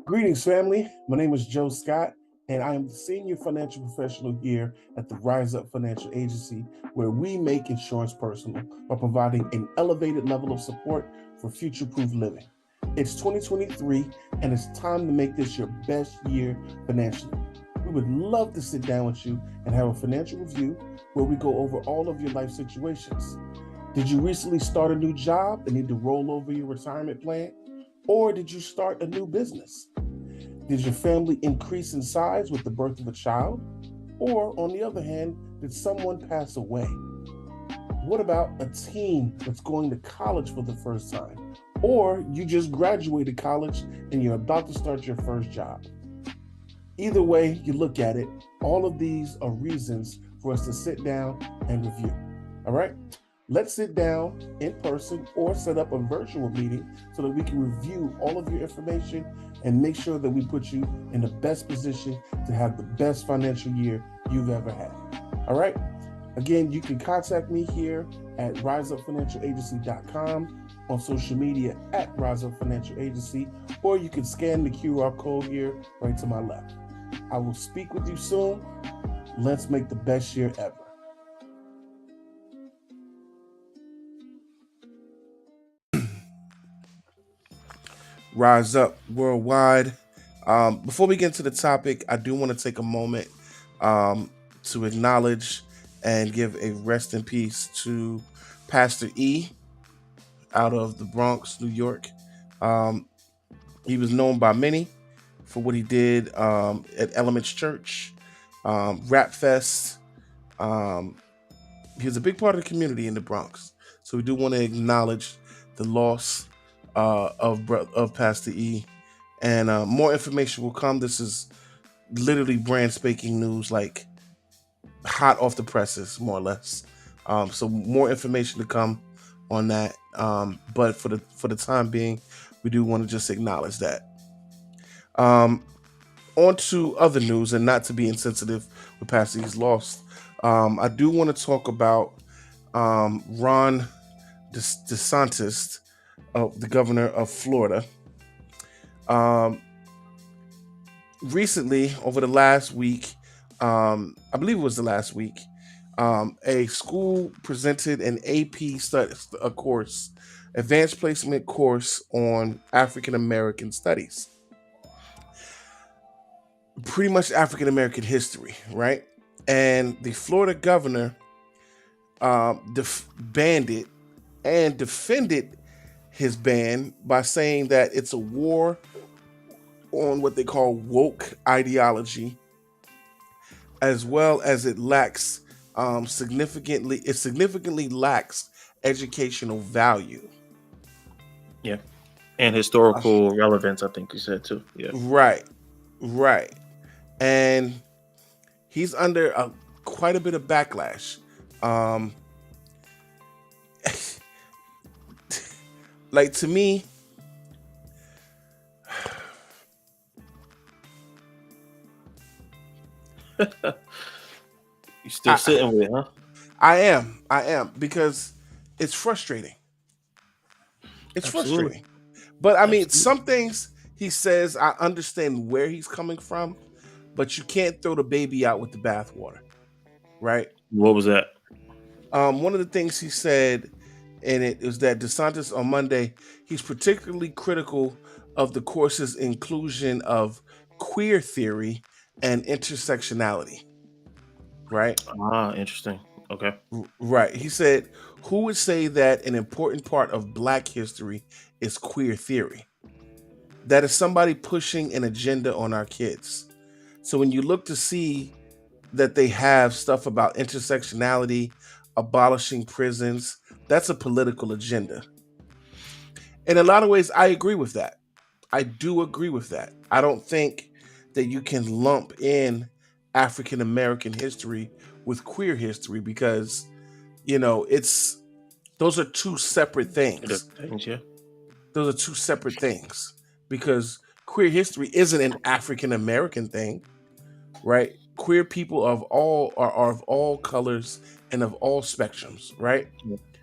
Greetings, family. My name is Joe Scott, and I am the senior financial professional here at the Rise Up Financial Agency, where we make insurance personal by providing an elevated level of support for future-proof living. It's 2023, and it's time to make this your best year financially. We would love to sit down with you and have a financial review where we go over all of your life situations. Did you recently start a new job and need to roll over your retirement plan? Or did you start a new business? Did your family increase in size with the birth of a child? Or on the other hand, did someone pass away? What about a teen that's going to college for the first time? Or you just graduated college and you're about to start your first job? Either way you look at it, All of these are reasons for us to sit down and review. All right? Let's sit down in person or set up a virtual meeting so that we can review all of your information and make sure that we put you in the best position to have the best financial year you've ever had. All right? Again, you can contact me here at riseupfinancialagency.com, on social media at Rise Up Financial Agency, or you can scan the QR code here right to my left. I will speak with you soon. Let's make the best year ever. Rise Up Worldwide. Before we get into the topic, I do want to take a moment to acknowledge and give a rest in peace to Pastor E out of the Bronx, New York. He was known by many for what he did at Elements Church, Rap Fest. He was a big part of the community in the Bronx. So we do want to acknowledge the loss of Pastor E. And more information will come. This is literally brand spanking news, like hot off the presses, more or less. So more information to come on that. But for the time being, we do want to just acknowledge that. On to other news, and not to be insensitive with Pastor E's loss. I do want to talk about Ron DeSantis, the governor of Florida. Recently, over the last week, I believe it was the last week, a school presented an AP course, advanced placement course on African American studies. Pretty much African American history, right? And the Florida governor banned it and defended his ban by saying that it's a war on what they call woke ideology, as well as it significantly lacks educational value. Yeah. And historical relevance, I think you said too. Yeah. Right. And he's under quite a bit of backlash. Like, to me, You still sitting with it, huh? I am, because it's frustrating. It's frustrating. But I mean, some things he says, I understand where he's coming from, but you can't throw the baby out with the bathwater, right? What was that? One of the things he said in it is that DeSantis on Monday, he's particularly critical of the course's inclusion of queer theory and intersectionality, right? Interesting. Okay. Right. He said, who would say that an important part of Black history is queer theory? That is somebody pushing an agenda on our kids. So when you look to see that they have stuff about intersectionality, abolishing prisons, that's a political agenda. In a lot of ways, I agree with that. I do agree with that. I don't think that you can lump in African American history with queer history because, those are two separate things. Those are two separate things because queer history isn't an African American thing, right? Queer people are of all colors and of all spectrums, right?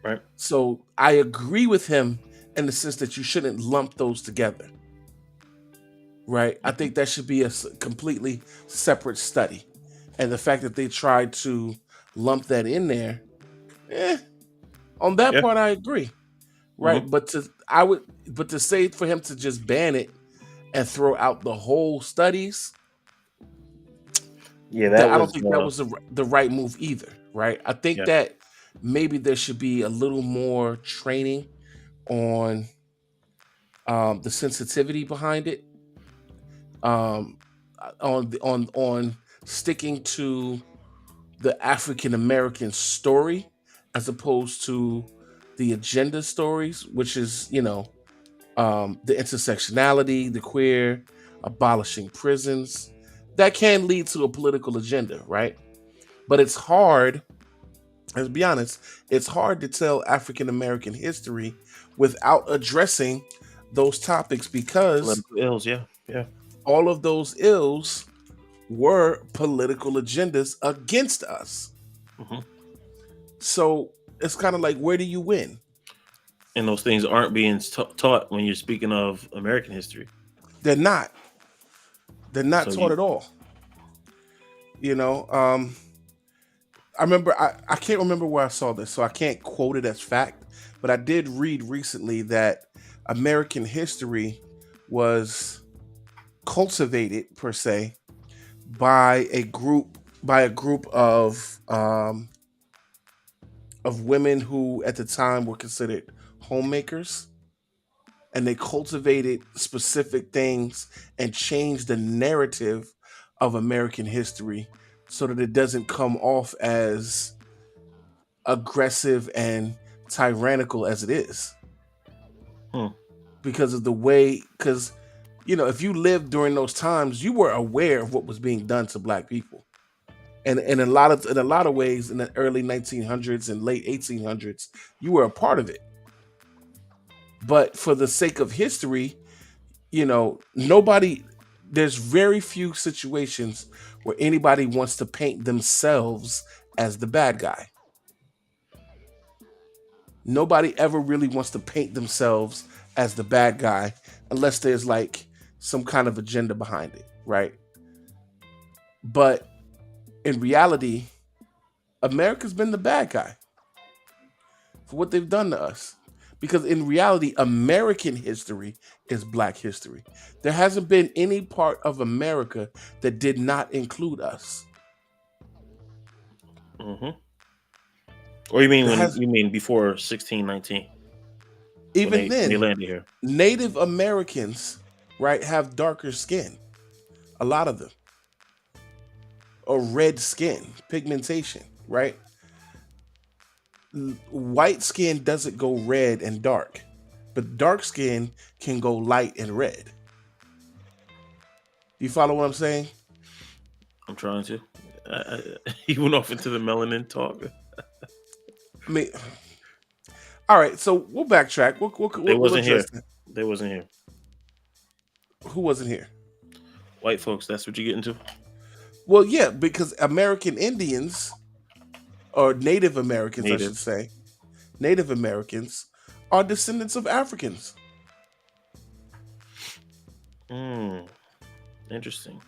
Right. So I agree with him in the sense that you shouldn't lump those together, right? I think that should be a completely separate study. And the fact that they tried to lump that in there, on that part I agree, right? Mm-hmm. But to say for him to just ban it and throw out the whole studies, I don't think that was the right move either, right? I think that maybe there should be a little more training on the sensitivity behind it, on sticking to the African American story as opposed to the agenda stories, which is the intersectionality, the queer, abolishing prisons, that can lead to a political agenda, right? But it's hard, let's be honest, it's hard to tell African American history without addressing those topics because Political ills, yeah. all of those ills were political agendas against us. hmm So it's kind of like, where do you win? And those things aren't being taught when you're speaking of American history. They're not. They're not So taught at all. I remember, I can't remember where I saw this, so I can't quote it as fact, but I did read recently that American history was cultivated per se by a group of women who at the time were considered homemakers, and they cultivated specific things and changed the narrative of American history so that it doesn't come off as aggressive and tyrannical as it is. Hmm. Because of the way, because if you lived during those times, you were aware of what was being done to Black people, and in a lot of ways, in the early 1900s and late 1800s, you were a part of it. But for the sake of history, there's very few situations where anybody wants to paint themselves as the bad guy. Nobody ever really wants to paint themselves as the bad guy unless there's like some kind of agenda behind it, right? But in reality, America's been the bad guy for what they've done to us. Because in reality, American history is Black history. There hasn't been any part of America that did not include us. hmm Or you mean There you mean before 1619? Even they then, landed here. Native Americans, right, have darker skin. A lot of them. Or red skin, pigmentation, right? White skin doesn't go red and dark, but dark skin can go light and red. You follow what I'm saying? I'm trying to. You went off into the melanin talk. I mean, all right, so we'll backtrack. They We'll wasn't here. address that. They wasn't here. Who wasn't here? White folks. That's what you get into. Well, yeah, because American Indians, or Native Americans, I should say, Native Americans are descendants of Africans. Interesting.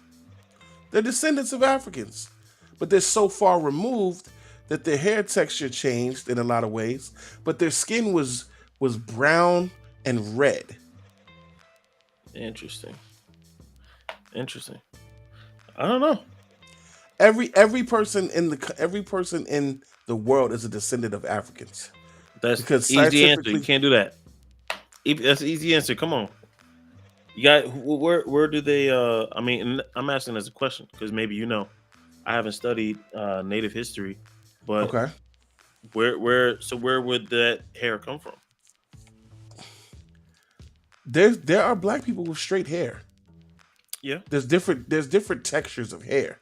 They're descendants of Africans, but they're so far removed that their hair texture changed in a lot of ways, but their skin was brown and red. Interesting. I don't know. Every person in the world is a descendant of Africans. That's Because easy answer. You scientifically- can't do that. That's an easy answer. Come on. You got where do they? I mean, I'm asking as a question because maybe I haven't studied Native history, but Okay. where would that hair come from? There are Black people with straight hair. Yeah. There's different textures of hair.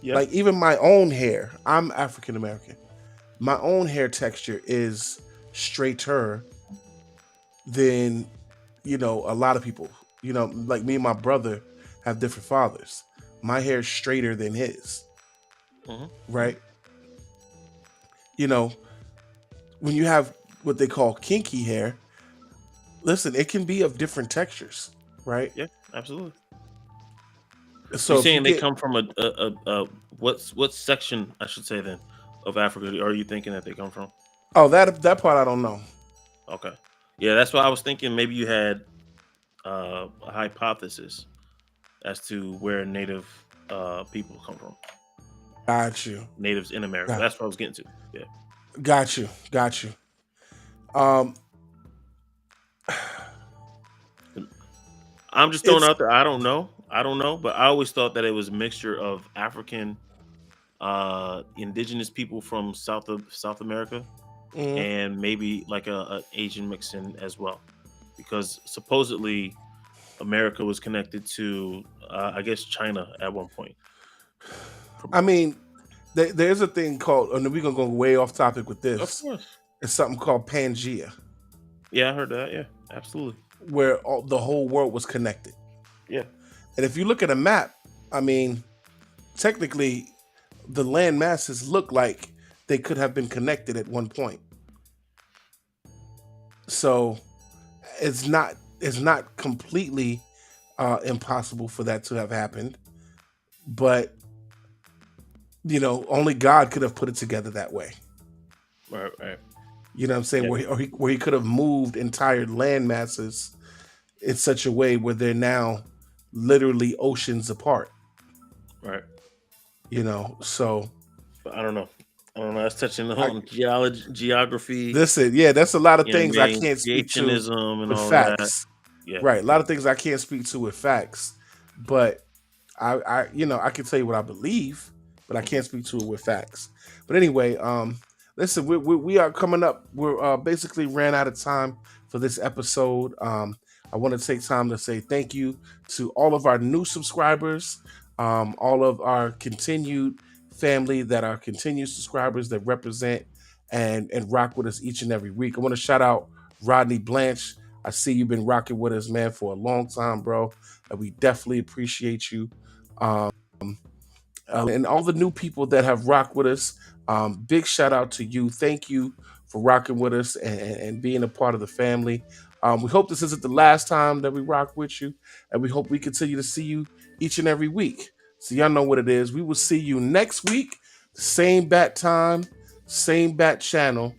Yeah. Like even my own hair, I'm African American. My own hair texture is straighter than a lot of people. Like me and my brother have different fathers. My hair is straighter than his. Right? When you have what they call kinky hair, listen, it can be of different textures, right? Yeah, absolutely. So You're if saying you they get- come from a what section, I should say, then, of Africa are you thinking that they come from? Oh, that part I don't know. Okay. Yeah, that's why I was thinking maybe you had a hypothesis as to where Native people come from. Got you. Natives in America. Got- That's what I was getting to. Yeah. Got you. I'm just throwing It's- out there. I don't know, but I always thought that it was a mixture of African, indigenous people from South America, and maybe like a Asian mix in as well, because supposedly America was connected to, I guess, China at one point. I mean, there's a thing called, and we're gonna go way off topic with Of this. course. It's something called Pangea, Yeah, I heard that. Yeah, absolutely. where the whole world was connected. Yeah. And if you look at a map, I mean, technically, the land masses look like they could have been connected at one point. So it's not completely impossible for that to have happened, but only God could have put it together that way. Right. Right. You know what I'm saying? Yeah. Where he could have moved entire land masses in such a way where they're now literally oceans apart. Right. So But I don't know. That's touching on geography. listen, yeah, that's a lot of things I mean, can't speak to creationism and with all facts. that. Yeah. Right, a lot of things I can't speak to with facts, but I can tell you what I believe, but I can't speak to it with facts. But anyway, listen, we are coming up. We're basically ran out of time for this episode. I want to take time to say thank you to all of our new subscribers, all of our continued family that are continued subscribers that represent and rock with us each and every week. I want to shout out Rodney Blanche. I see you've been rocking with us, man, for a long time, bro. And we definitely appreciate you. And all the new people that have rocked with us, big shout out to you. Thank you for rocking with us and being a part of the family. We hope this isn't the last time that we rock with you, and we hope we continue to see you each and every week. So y'all know what it is. We will see you next week, same bat time, same bat channel.